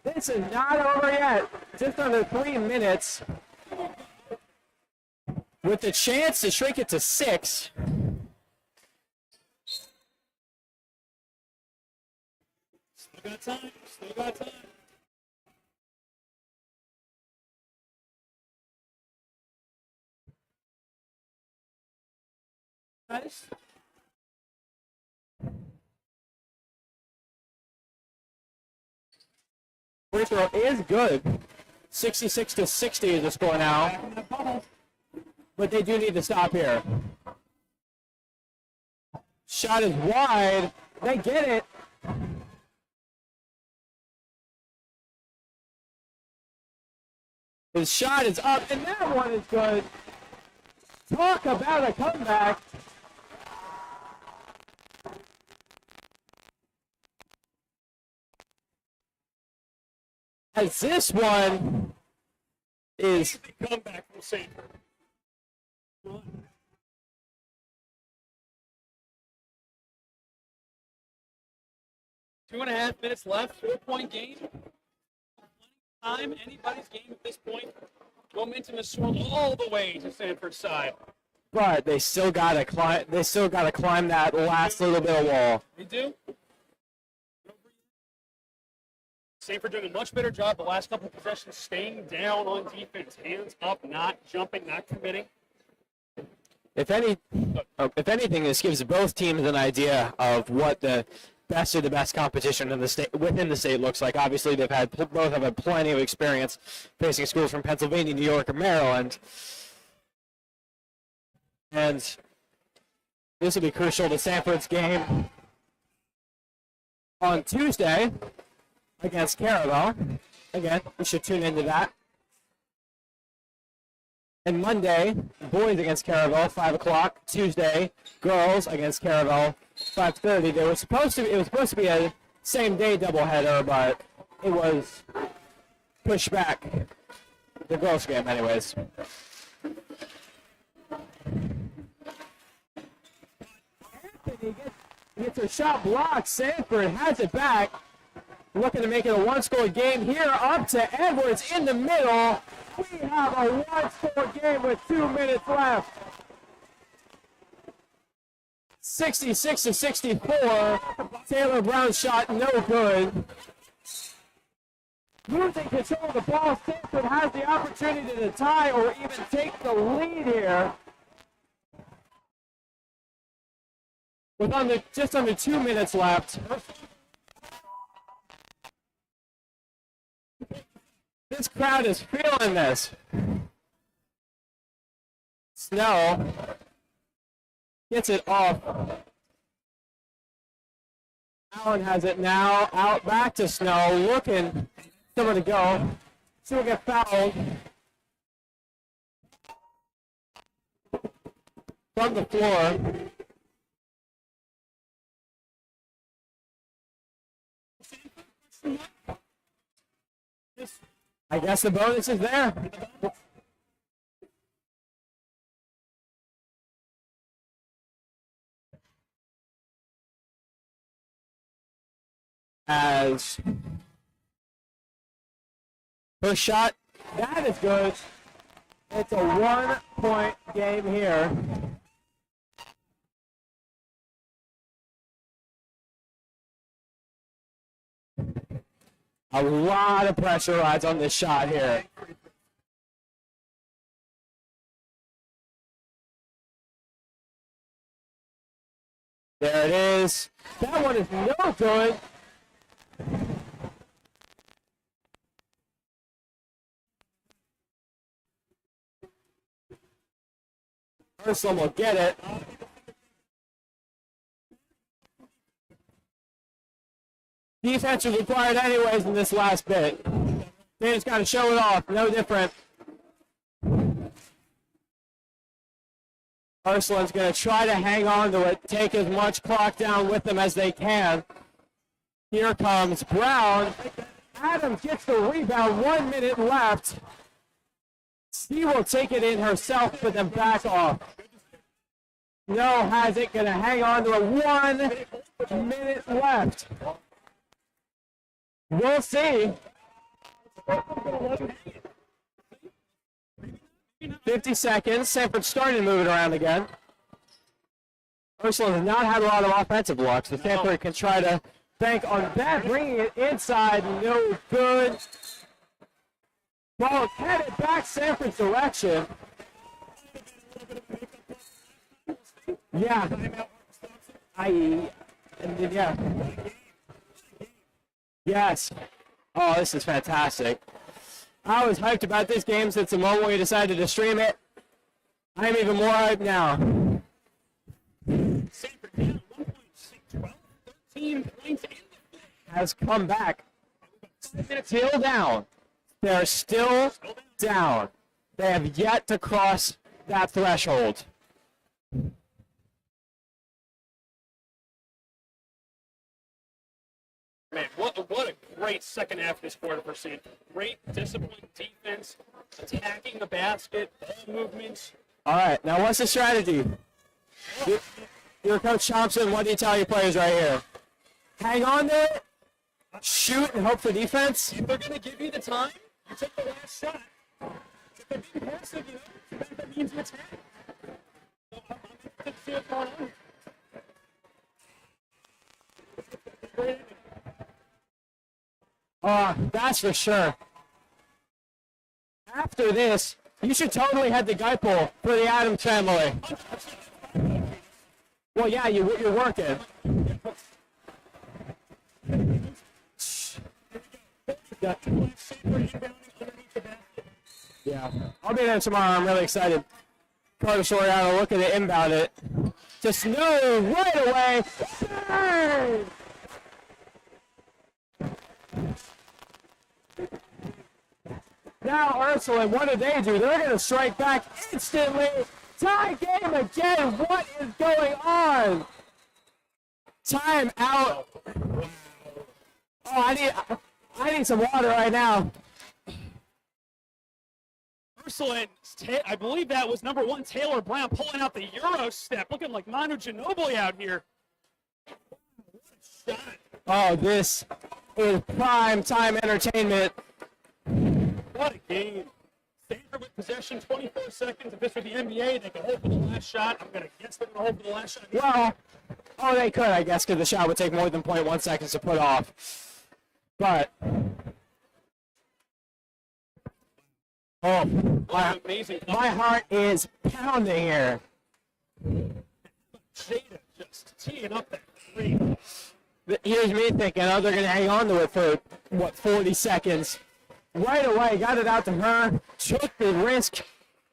This is not over yet. Just under 3 minutes. With the chance to shrink it to 6. Still got time. Still got time. Nice. Free throw is good. 66 to 60 is the score now. But they do need to stop here. Shot is wide. They get it. His shot is up, and that one is good. Talk about a comeback. As this one is The comeback from Sanford. 2.5 minutes left. 4-point game. Plenty of time. Anybody's game at this point. Momentum is swung all the way to Sanford's side. but they still gotta climb. They still gotta climb that last little bit of wall. They do. Sanford doing a much better job the last couple of possessions, staying down on defense, hands up, not jumping, not committing. If anything, this gives both teams an idea of what the best of the best competition in the state within the state looks like. Obviously, both have had plenty of experience facing schools from Pennsylvania, New York, and Maryland, and this will be crucial to Sanford's game on Tuesday against Caravel. Again, we should tune into that. And Monday, boys against Caravel, 5 o'clock. Tuesday, girls against Caravel, 5:30. It was supposed to be a same-day doubleheader, but it was pushed back. The girls' game, anyways. Anthony gets a shot blocked. Sanford has it back. Looking to make it a one-score game here. Up to Edwards in the middle. We have a one-score game with 2 minutes left. 66 to 64. Taylor Brown's shot no good. Losing control of the ball, Sanford has the opportunity to tie or even take the lead here. With just under 2 minutes left. This crowd is feeling this. Snow gets it off. Allen has it now out back to Snow, looking somewhere to go. Still get fouled from the floor. I guess the bonus is there. As first shot, that is good. It's a 1-point game here. A lot of pressure rides on this shot here. There it is. That one is no good. Ursuline will get it. Defense is required anyways in this last bit. They just got to show it off. No different. Ursuline's going to try to hang on to it, take as much clock down with them as they can. Here comes Brown. Adams gets the rebound. 1 minute left. She will take it in herself, but then back off. No has it. Going to hang on to it. 1 minute left. We'll see. 50 seconds. Sanford starting to move it around again. Ursuline has not had a lot of offensive luck, so Sanford can try to bank on that, bringing it inside. No good. Ball headed back Sanford's direction. Yeah. Yeah. Yes. Oh, this is fantastic. I was hyped about this game since the moment we decided to stream it. I'm even more hyped now. Sanford down 1.6, 13 points Has come back. Still down. They're still down. They have yet to cross that threshold. Man, what a great second half of this quarter for Sanford. Great disciplined defense, attacking the basket, ball movements. All right, now what's the strategy? Your Coach Thompson, what do you tell your players right here? Hang on to it, shoot, and hope for defense? If they're going to give you the time, you take the last shot. If they're being passive, that means you attack. So I'm interested to see what's going on. That's for sure. After this, you should totally head to Geipel for the Adams family. Well, yeah, you're working. Yeah, I'll be there tomorrow. I'm really excited. Carter Soriano looking to inbound it. To Snow right away. Now Ursuline, what do? They're going to strike back instantly. Tie game again. What is going on? Time out. Oh, I need some water right now. Ursuline, I believe that was number 1, Taylor Brown, pulling out the Euro step, looking like Manu Ginobili out here. What a shot. Oh, this is prime time entertainment. What a game. Sanford with possession, 24 seconds. If this were the NBA, they could hold for the last shot. I'm going to guess they're going to hold for the last shot. Well, they could, I guess, because the shot would take more than 0.1 seconds to put off. But, my heart is pounding here. Jada just teeing up that three. Here's me thinking, they're going to hang on to it for, 40 seconds. right away, got it out to her, took the risk,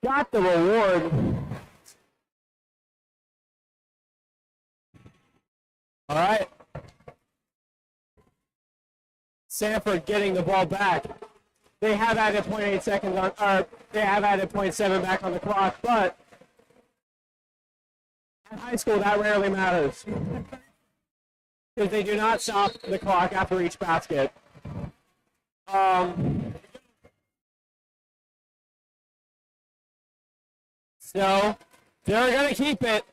got the reward. All right. Sanford getting the ball back. They have added 0.8 seconds on, or they have added 0.7 back on the clock, but in high school that rarely matters because they do not stop the clock after each basket. So they're going to keep it.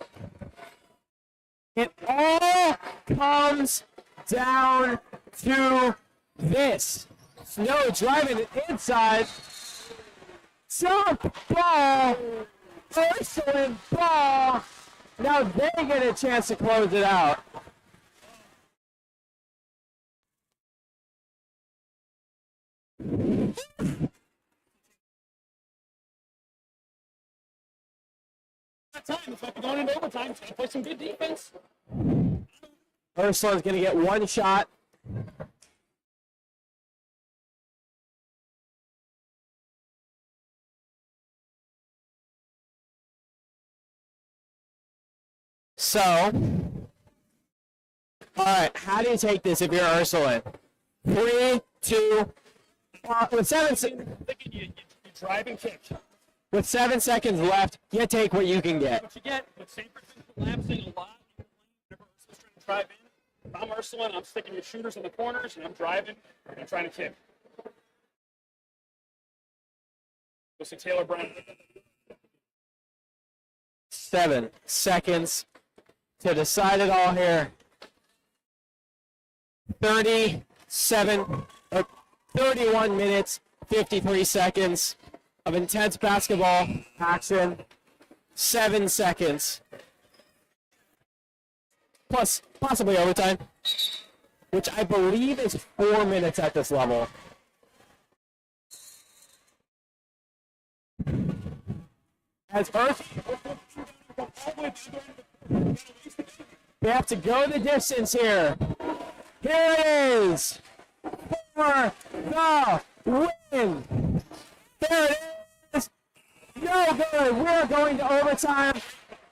It all comes down to this. Snow driving it inside. Jump ball. Ursuline ball. Now they get a chance to close it out. Time. It's like going into overtime. Trying to play some good defense. Ursuline's going to get one shot. So, all right, how do you take this if you're Ursuline? 3, 2, with 7 Thinking you drive and kick. with 7 seconds left, you take what you can get. What you get, but Sanford's been collapsing a lot. Whenever Ursuline's trying to drive in. If I'm Ursuline, I'm sticking your shooters in the corners, and I'm driving, and I'm trying to kick. We'll see Taylor Brown. 7 seconds to decide it all here. 31 minutes, 53 seconds of intense basketball action. 7 seconds. Plus, possibly overtime, which I believe is 4 minutes at this level. As they have to go the distance here. Here it is for the win. There it is. No good. We're going to overtime.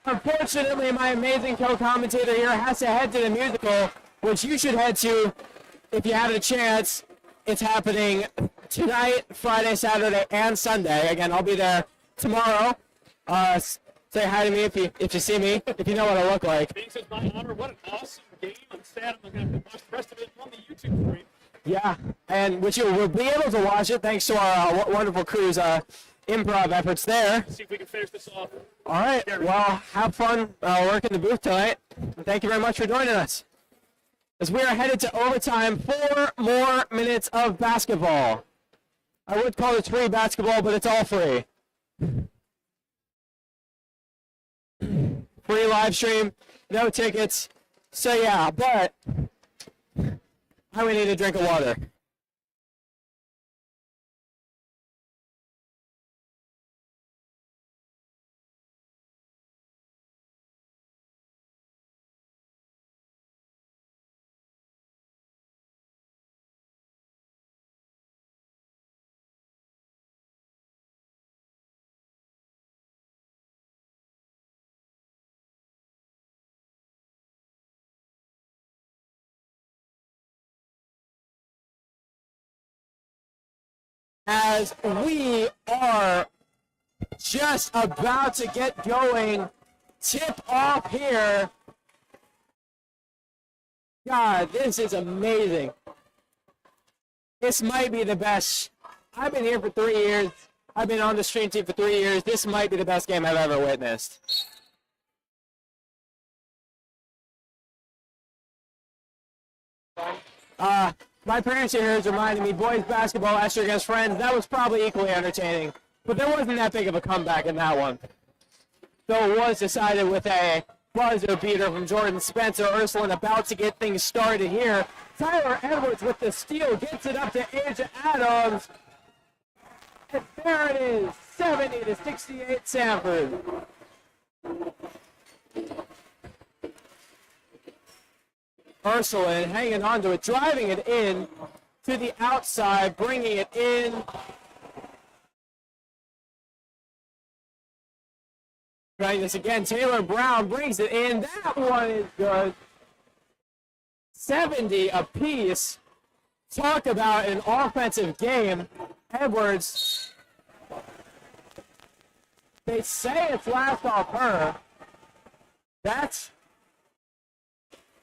Unfortunately, my amazing co-commentator here has to head to the musical, which you should head to if you have a chance. It's happening tonight, Friday, Saturday, and Sunday. Again, I'll be there tomorrow. Say hi to me if you see me, if you know what I look like. Thanks, it's my honor. What an awesome game. I'm sad I'm going to watch the rest of it on the YouTube stream. Yeah, and which you will be able to watch it thanks to our wonderful crew's improv efforts there. See if we can finish this off. All right, well, have fun working the booth tonight. And thank you very much for joining us. As we are headed to overtime, 4 more minutes of basketball. I would call it free basketball, but it's all free. Free live stream, no tickets. So yeah, but I would need a drink of water. As we are just about to get going, tip off here. God, this is amazing. This might be the best. I've been here for 3 years. I've been on the stream team for 3 years. This might be the best game I've ever witnessed. My producer here is reminding me, boys basketball, Esther against Friends, that was probably equally entertaining. But there wasn't that big of a comeback in that one. Though it was decided with a buzzer beater from Jordan Spencer. Ursuline about to get things started here. Tyler Edwards with the steal, gets it up to Asia Adams. And there it is, 70-68 Sanford. Ursuline hanging on to it, driving it in to the outside, bringing it in. Trying this again. Taylor Brown brings it in. That one is good. 70 apiece. Talk about an offensive game. Edwards, they say it's last off her. That's,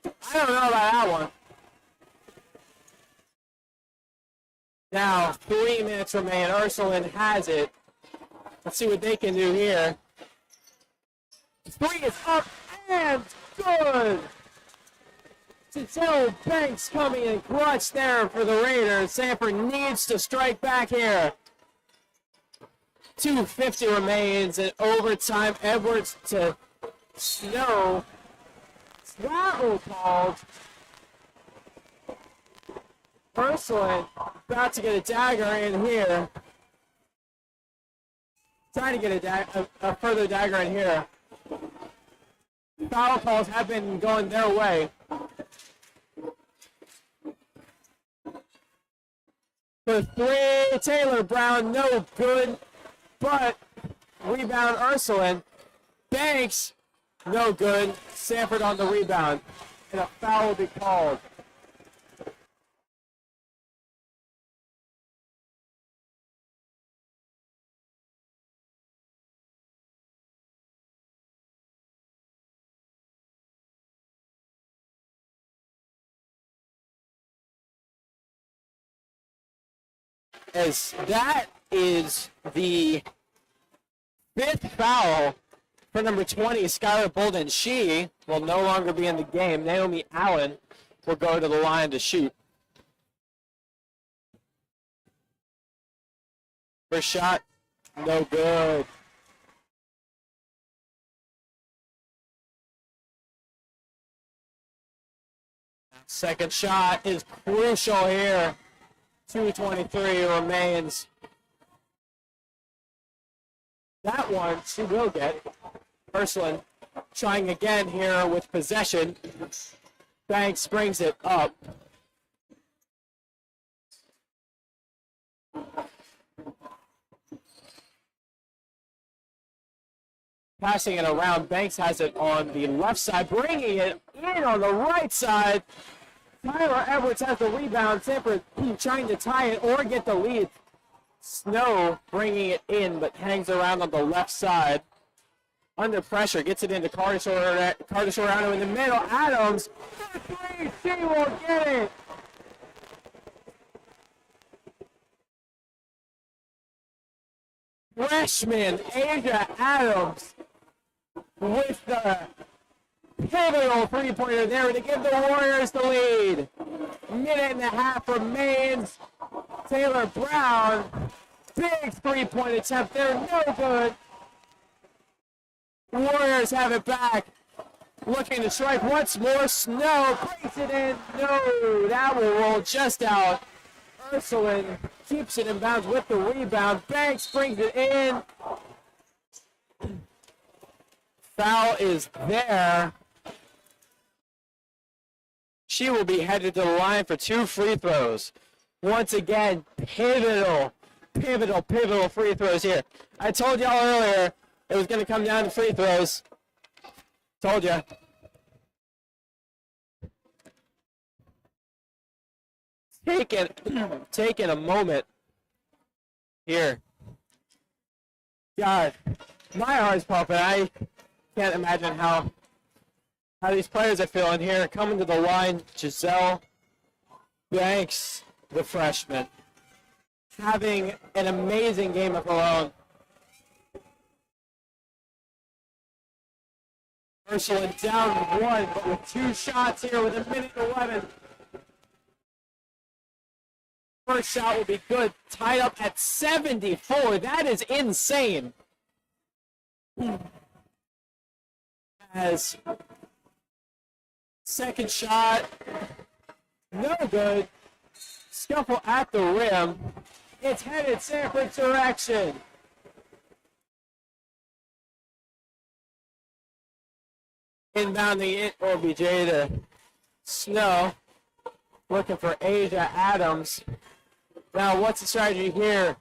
I don't know about that one. Now, 3 minutes remain. Ursuline has it. Let's see what they can do here. 3 is up and good. Giselle Banks coming in clutch there for the Raiders. Sanford needs to strike back here. 2:50 remains in overtime. Edwards to Snow. Travel called. Ursuline about to get a dagger in here. Trying to get a further dagger in here. Foul calls have been going their way. For 3, Taylor Brown, no good, but rebound Ursuline. Banks, no good. Sanford on the rebound, and a foul will be called. As that is the 5th foul for number 20, Skylar Bolden. She will no longer be in the game. Naomi Allen will go to the line to shoot. First shot, no good. Second shot is crucial here. 2:23 remains. That one she will get. Ursuline trying again here with possession. Banks brings it up. Passing it around. Banks has it on the left side, bringing it in on the right side. Tyler Edwards has the rebound. Sanford trying to tie it or get the lead. Snow bringing it in, but hangs around on the left side. Under pressure, gets it into Carter Soriano in the middle. Adams, for 3, she will get it. Freshman Asia Adams with the pivotal three-pointer there to give the Warriors the lead. Minute and a half remains. Taylor Brown, big three-point attempt there, no good. Warriors have it back. Looking to strike once more. Snow brings it in. No, that will roll just out. Ursuline keeps it in bounds with the rebound. Banks brings it in. Foul is there. She will be headed to the line for 2 free throws. Once again, pivotal free throws here. I told y'all earlier it was going to come down to free throws. Told ya. Taking a moment here. God, my heart's pumping. I can't imagine how these players are feeling here. Coming to the line, Giselle Banks, the freshman, having an amazing game of her own. Ursuline down 1, but with 2 shots here with 1:11. First shot will be good. Tied up at 74. That is insane. As second shot, no good. Scuffle at the rim. It's headed Sanford's direction. Inbounding it, OBJ to Snow. looking for Asia Adams. Now, what's the strategy here?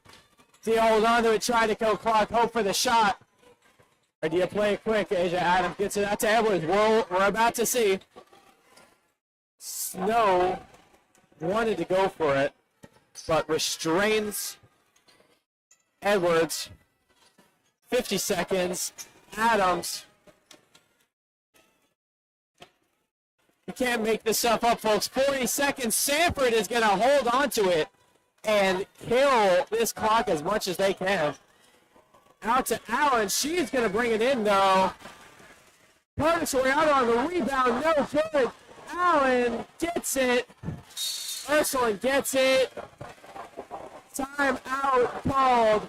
Do you hold on to it, try to kill clock, hope for the shot? Or do you play it quick? Asia Adams gets it out to Edwards. We're about to see. Snow wanted to go for it, but restrains Edwards. 50 seconds. Adams. You can't make this stuff up, folks. 40 seconds. Sanford is going to hold on to it and kill this clock as much as they can. Out to Allen. She's going to bring it in, though. Curtis out on the rebound. No good. Allen gets it. Ursuline gets it. Time out called.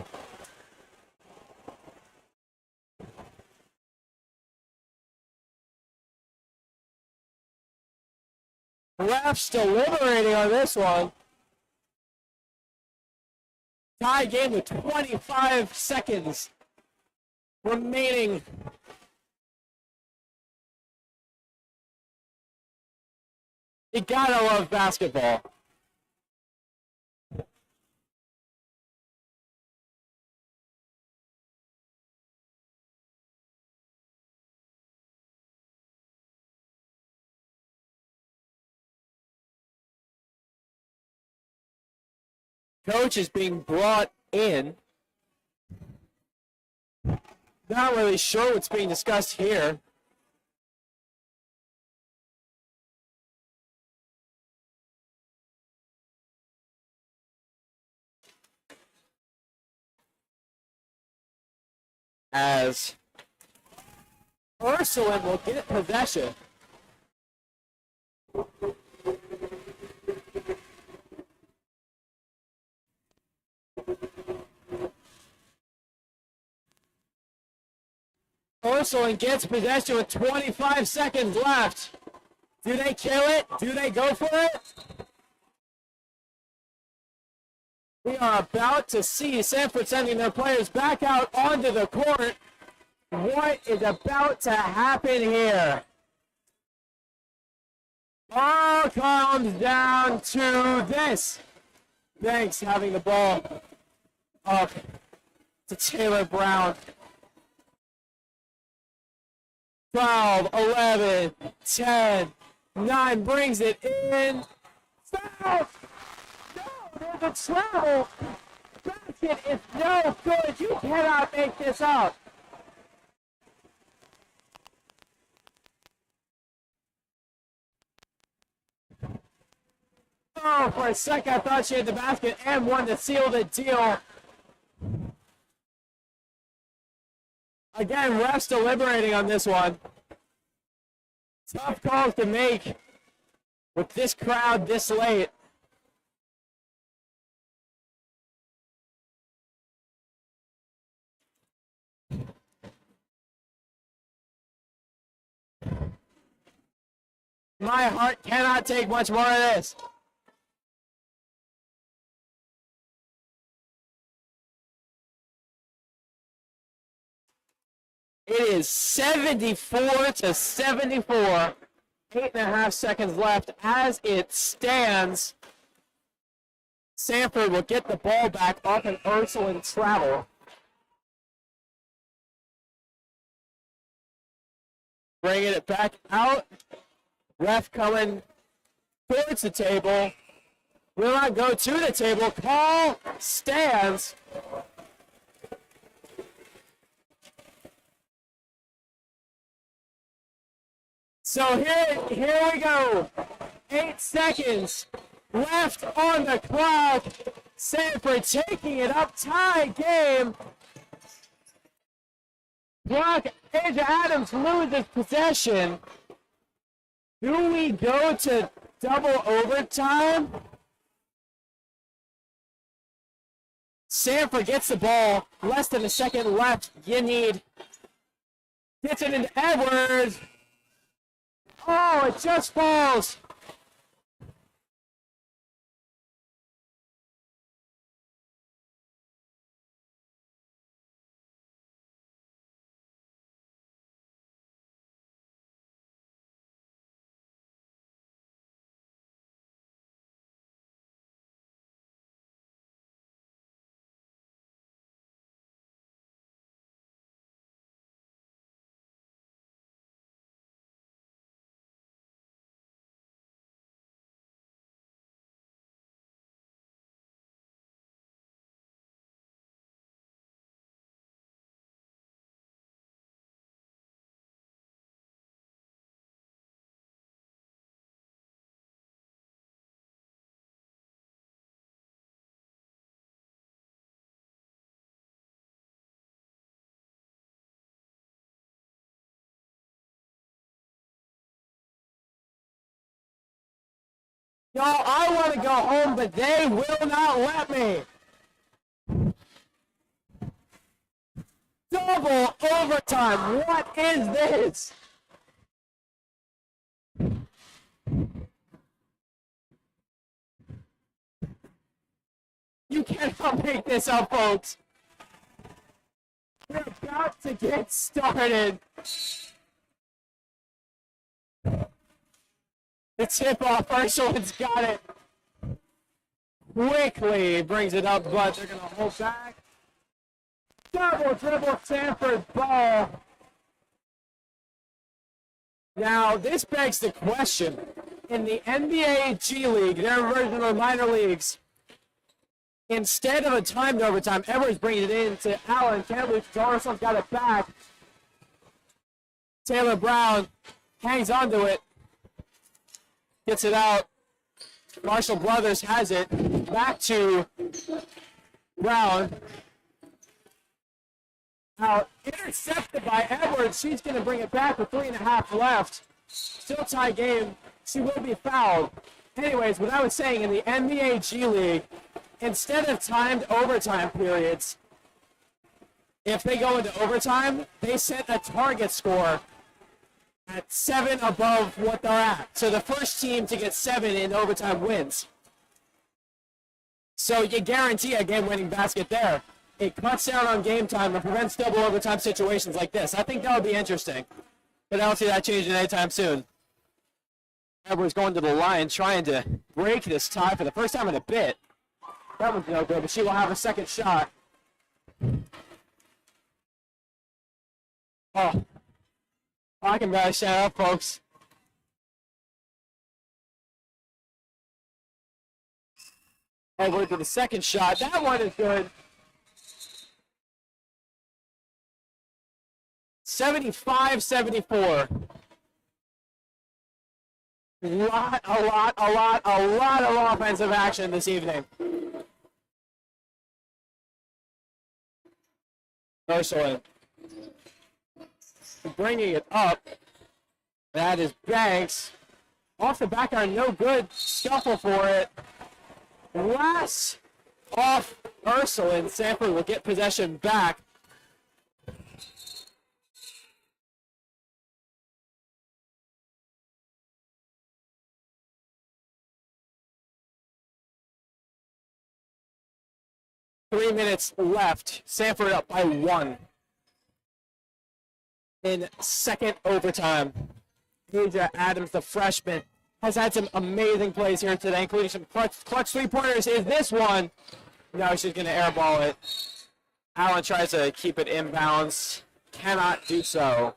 Refs deliberating on this one. Tie game with 25 seconds remaining. You gotta love basketball. Coach is being brought in. Not really sure what's being discussed here. As Ursuline will get possession. Ursuline gets possession with 25 seconds left. Do they kill it? Do they go for it? We are about to see Sanford sending their players back out onto the court. What is about to happen here? All comes down to this. Banks having the ball up to Taylor Brown. 12, 11, 10, 9 brings it in. Foul! No, there's a travel. Basket is no good. You cannot make this up. Oh, for a second I thought she had the basket and one to seal the deal. Again, refs deliberating on this one. Tough calls to make with this crowd this late. My heart cannot take much more of this. It is 74-74. 8.5 seconds left as it stands. Sanford will get the ball back off an Ursuline travel. Bringing it back out. Ref coming towards the table. Will not go to the table. Call stands. So here we go. 8 seconds left on the clock. Sanford taking it up. Tie game. Clock. Asia Adams loses possession. Do we go to double overtime? Sanford gets the ball. Less than a second left. You need. Gets it into Edwards. Oh, it just falls. Y'all, I want to go home, but they will not let me. Double overtime. What is this? You cannot make this up, folks. We're about to get started. The tip-off, Ursuline's got it. Quickly brings it up, but they're going to hold back. Double dribble Sanford ball. Now, this begs the question. In the NBA G League, their version of the minor leagues, instead of a timed overtime, Edwards brings it in to Allen. Can't lose. Jarvison's got it back. Taylor Brown hangs onto it. Gets it out. Marshall Brothers has it. Back to Brown. Out. Intercepted by Edwards. She's going to bring it back with 3.5 left. Still tie game. She will be fouled. Anyways, what I was saying, in the NBA G League, instead of timed overtime periods, if they go into overtime, they set a target score at 7 above what they're at. So the first team to get 7 in overtime wins. So you guarantee a game-winning basket there. It cuts down on game time and prevents double overtime situations like this. I think that would be interesting. But I don't see that changing anytime soon. Edwards going to the line, trying to break this tie for the first time in a bit. That one's no good, but she will have a second shot. Oh, I can barely stand up, folks. Edwards with the second shot. That one is good. 75-74. A lot of offensive action this evening. Ursuline bringing it up. That is Banks. Off the back iron, no good. Scuffle for it. Last off Ursuline. Sanford will get possession back. Three minutes left. Sanford up by 1. In second overtime. Asia Adams, the freshman, has had some amazing plays here today, including some clutch three-pointers. Is this one? No, she's going to airball it. Allen tries to keep it inbounds. Cannot do so.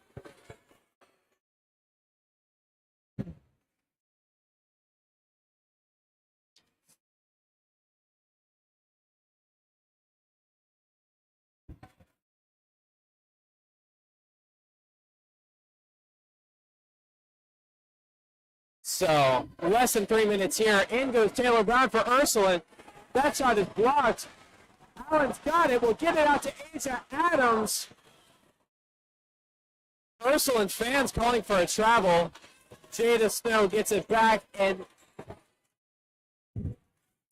So, less than 3 minutes here. In goes Taylor Brown for Ursuline. That shot is blocked. Allen's got it. We'll get it out to Asia Adams. Ursuline fans calling for a travel. Jada Snow gets it back, and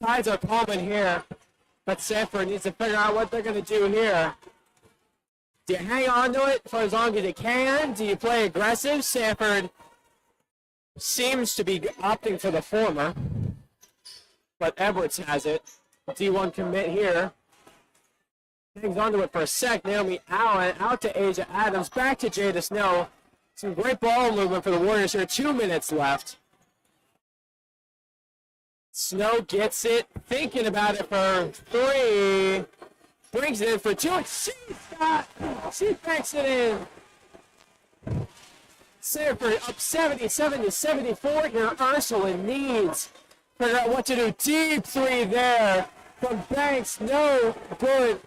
tides are calming here. But Sanford needs to figure out what they're going to do here. Do you hang on to it for as long as you can? Do you play aggressive? Sanford seems to be opting for the former, but Edwards has it. D1 commit here. Hangs onto it for a sec. Naomi Allen out to Asia Adams. Back to Jada Snow. Some great ball movement for the Warriors here. 2 minutes left. Snow gets it. Thinking about it for 3. Brings it in for 2. And she banks it in. Sanford up 77-74 here. Ursuline needs to figure out what to do. Deep 3 there from Banks. No good.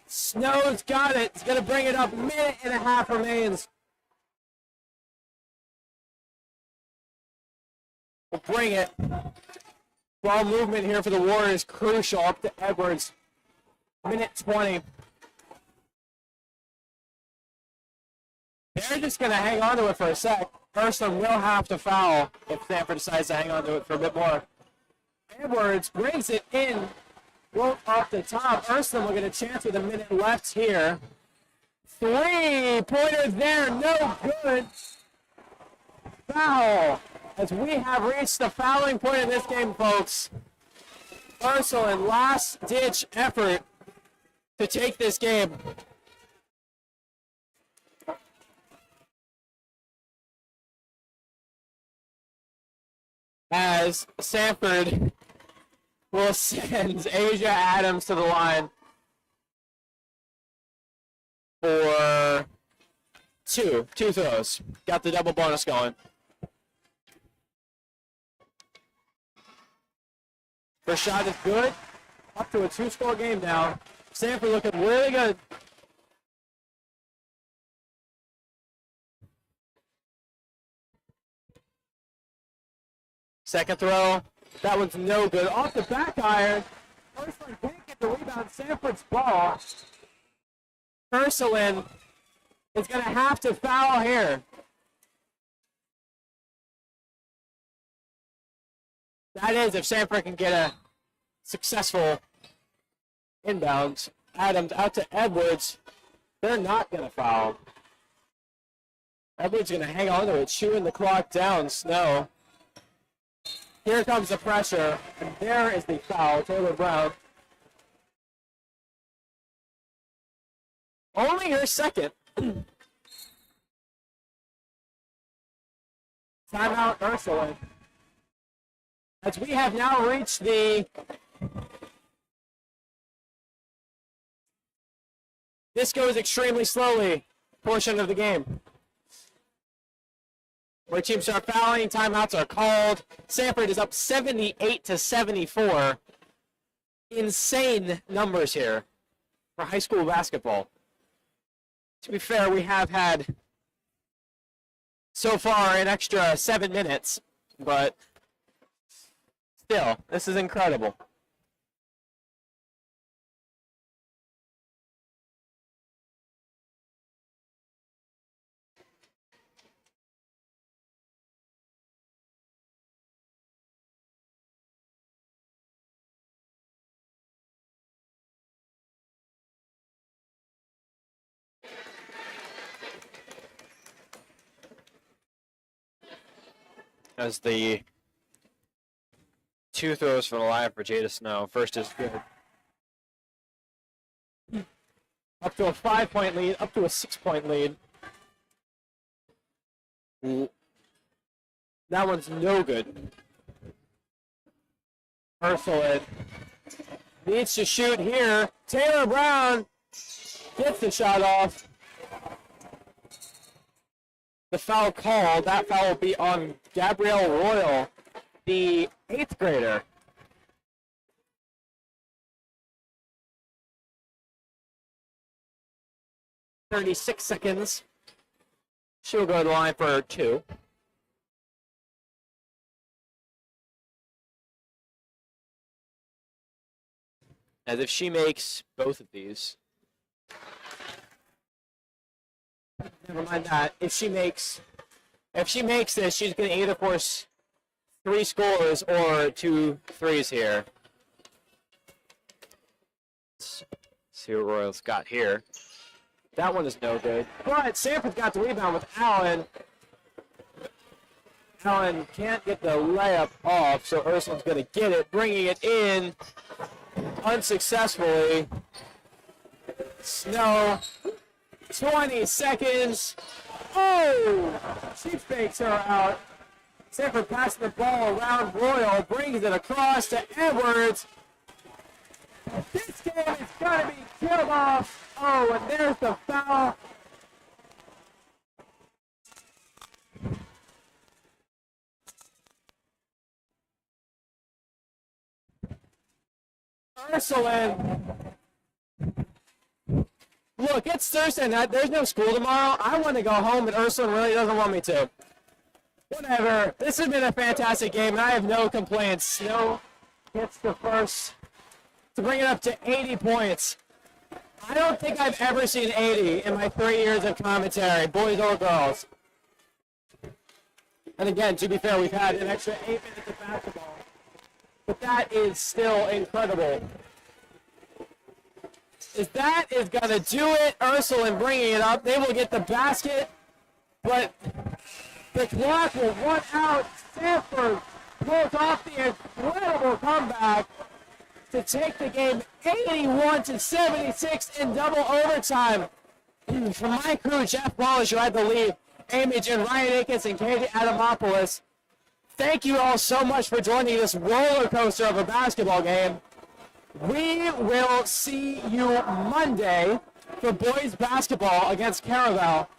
Snow's got it. He's going to bring it up. 1.5 minutes remains. We'll bring it. Ball movement here for the Warriors. Crucial up to Edwards. 1:20. They're just going to hang on to it for a sec. Ursuline will have to foul if Sanford decides to hang on to it for a bit more. Edwards brings it in, Wolf off the top. Ursuline will get a chance with a minute left here. 3-pointer there, no good. Foul, as we have reached the fouling point in this game, folks. Ursuline, last-ditch effort to take this game. As Sanford will send Asia Adams to the line for two throws. Got the double bonus going. First shot is good. Up to a 2-score game now. Sanford looking really good. Second throw. That one's no good. Off the back iron. Ursuline can't get the rebound. Sanford's ball. Ursuline is going to have to foul here. That is if Sanford can get a successful inbound. Adams out to Edwards. They're not going to foul. Edwards going to hang on to it, chewing the clock down. Snow. Here comes the pressure, and there is the foul. Taylor Brown. Only her second. Timeout, Ursuline. As we have now reached the this goes extremely slowly portion of the game, where teams start fouling, timeouts are called. Sanford is up 78-74. Insane numbers here for high school basketball. To be fair, we have had so far an extra 7 minutes, but still, this is incredible. As the two throws for the line for Jada Snow. First is good. Up to a 5-point lead, up to a 6-point lead. That one's no good. Ursuline needs to shoot here. Taylor Brown gets the shot off. The foul called. That foul will be on Gabrielle Royal, the 8th grader. "36 seconds. She'll go to the line for 2. As if she makes both of these. Never mind that. If she makes this, she's going to either force 3 scores or 2 threes here. Let's see what Royals got here. That one is no good. But Sanford's got the rebound with Allen. Allen can't get the layup off, so Ursuline's going to get it, bringing it in unsuccessfully. Snow. 20 seconds. Oh! She fakes her out. Sanford passing the ball around Royal, brings it across to Edwards. This game is going to be killed off. Oh, and there's the foul. Ursuline. Look, it's Thursday night. There's no school tomorrow. I want to go home, and Ursuline really doesn't want me to. Whatever. This has been a fantastic game, and I have no complaints. Snow hits the first to bring it up to 80 points. I don't think I've ever seen 80 in my 3 years of commentary, boys or girls. And again, to be fair, we've had an extra 8 minutes of basketball. But that is still incredible. If that is going to do it, Ursuline bringing it up. They will get the basket, but the clock will run out. Sanford pulls off the incredible comeback to take the game 81-76 in double overtime. From my crew, Jeff Wallace, who had the lead, Amy and Ryan Akins, and Katie Adamopoulos, thank you all so much for joining this roller coaster of a basketball game. We will see you Monday for boys basketball against Caravel,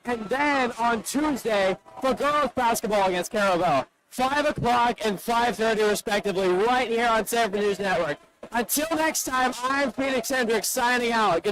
and then on Tuesday for girls basketball against Caravel. 5 o'clock and 5:30 respectively, right here on Sanford News Network. Until next time, I'm Phoenix Hendricks signing out. Good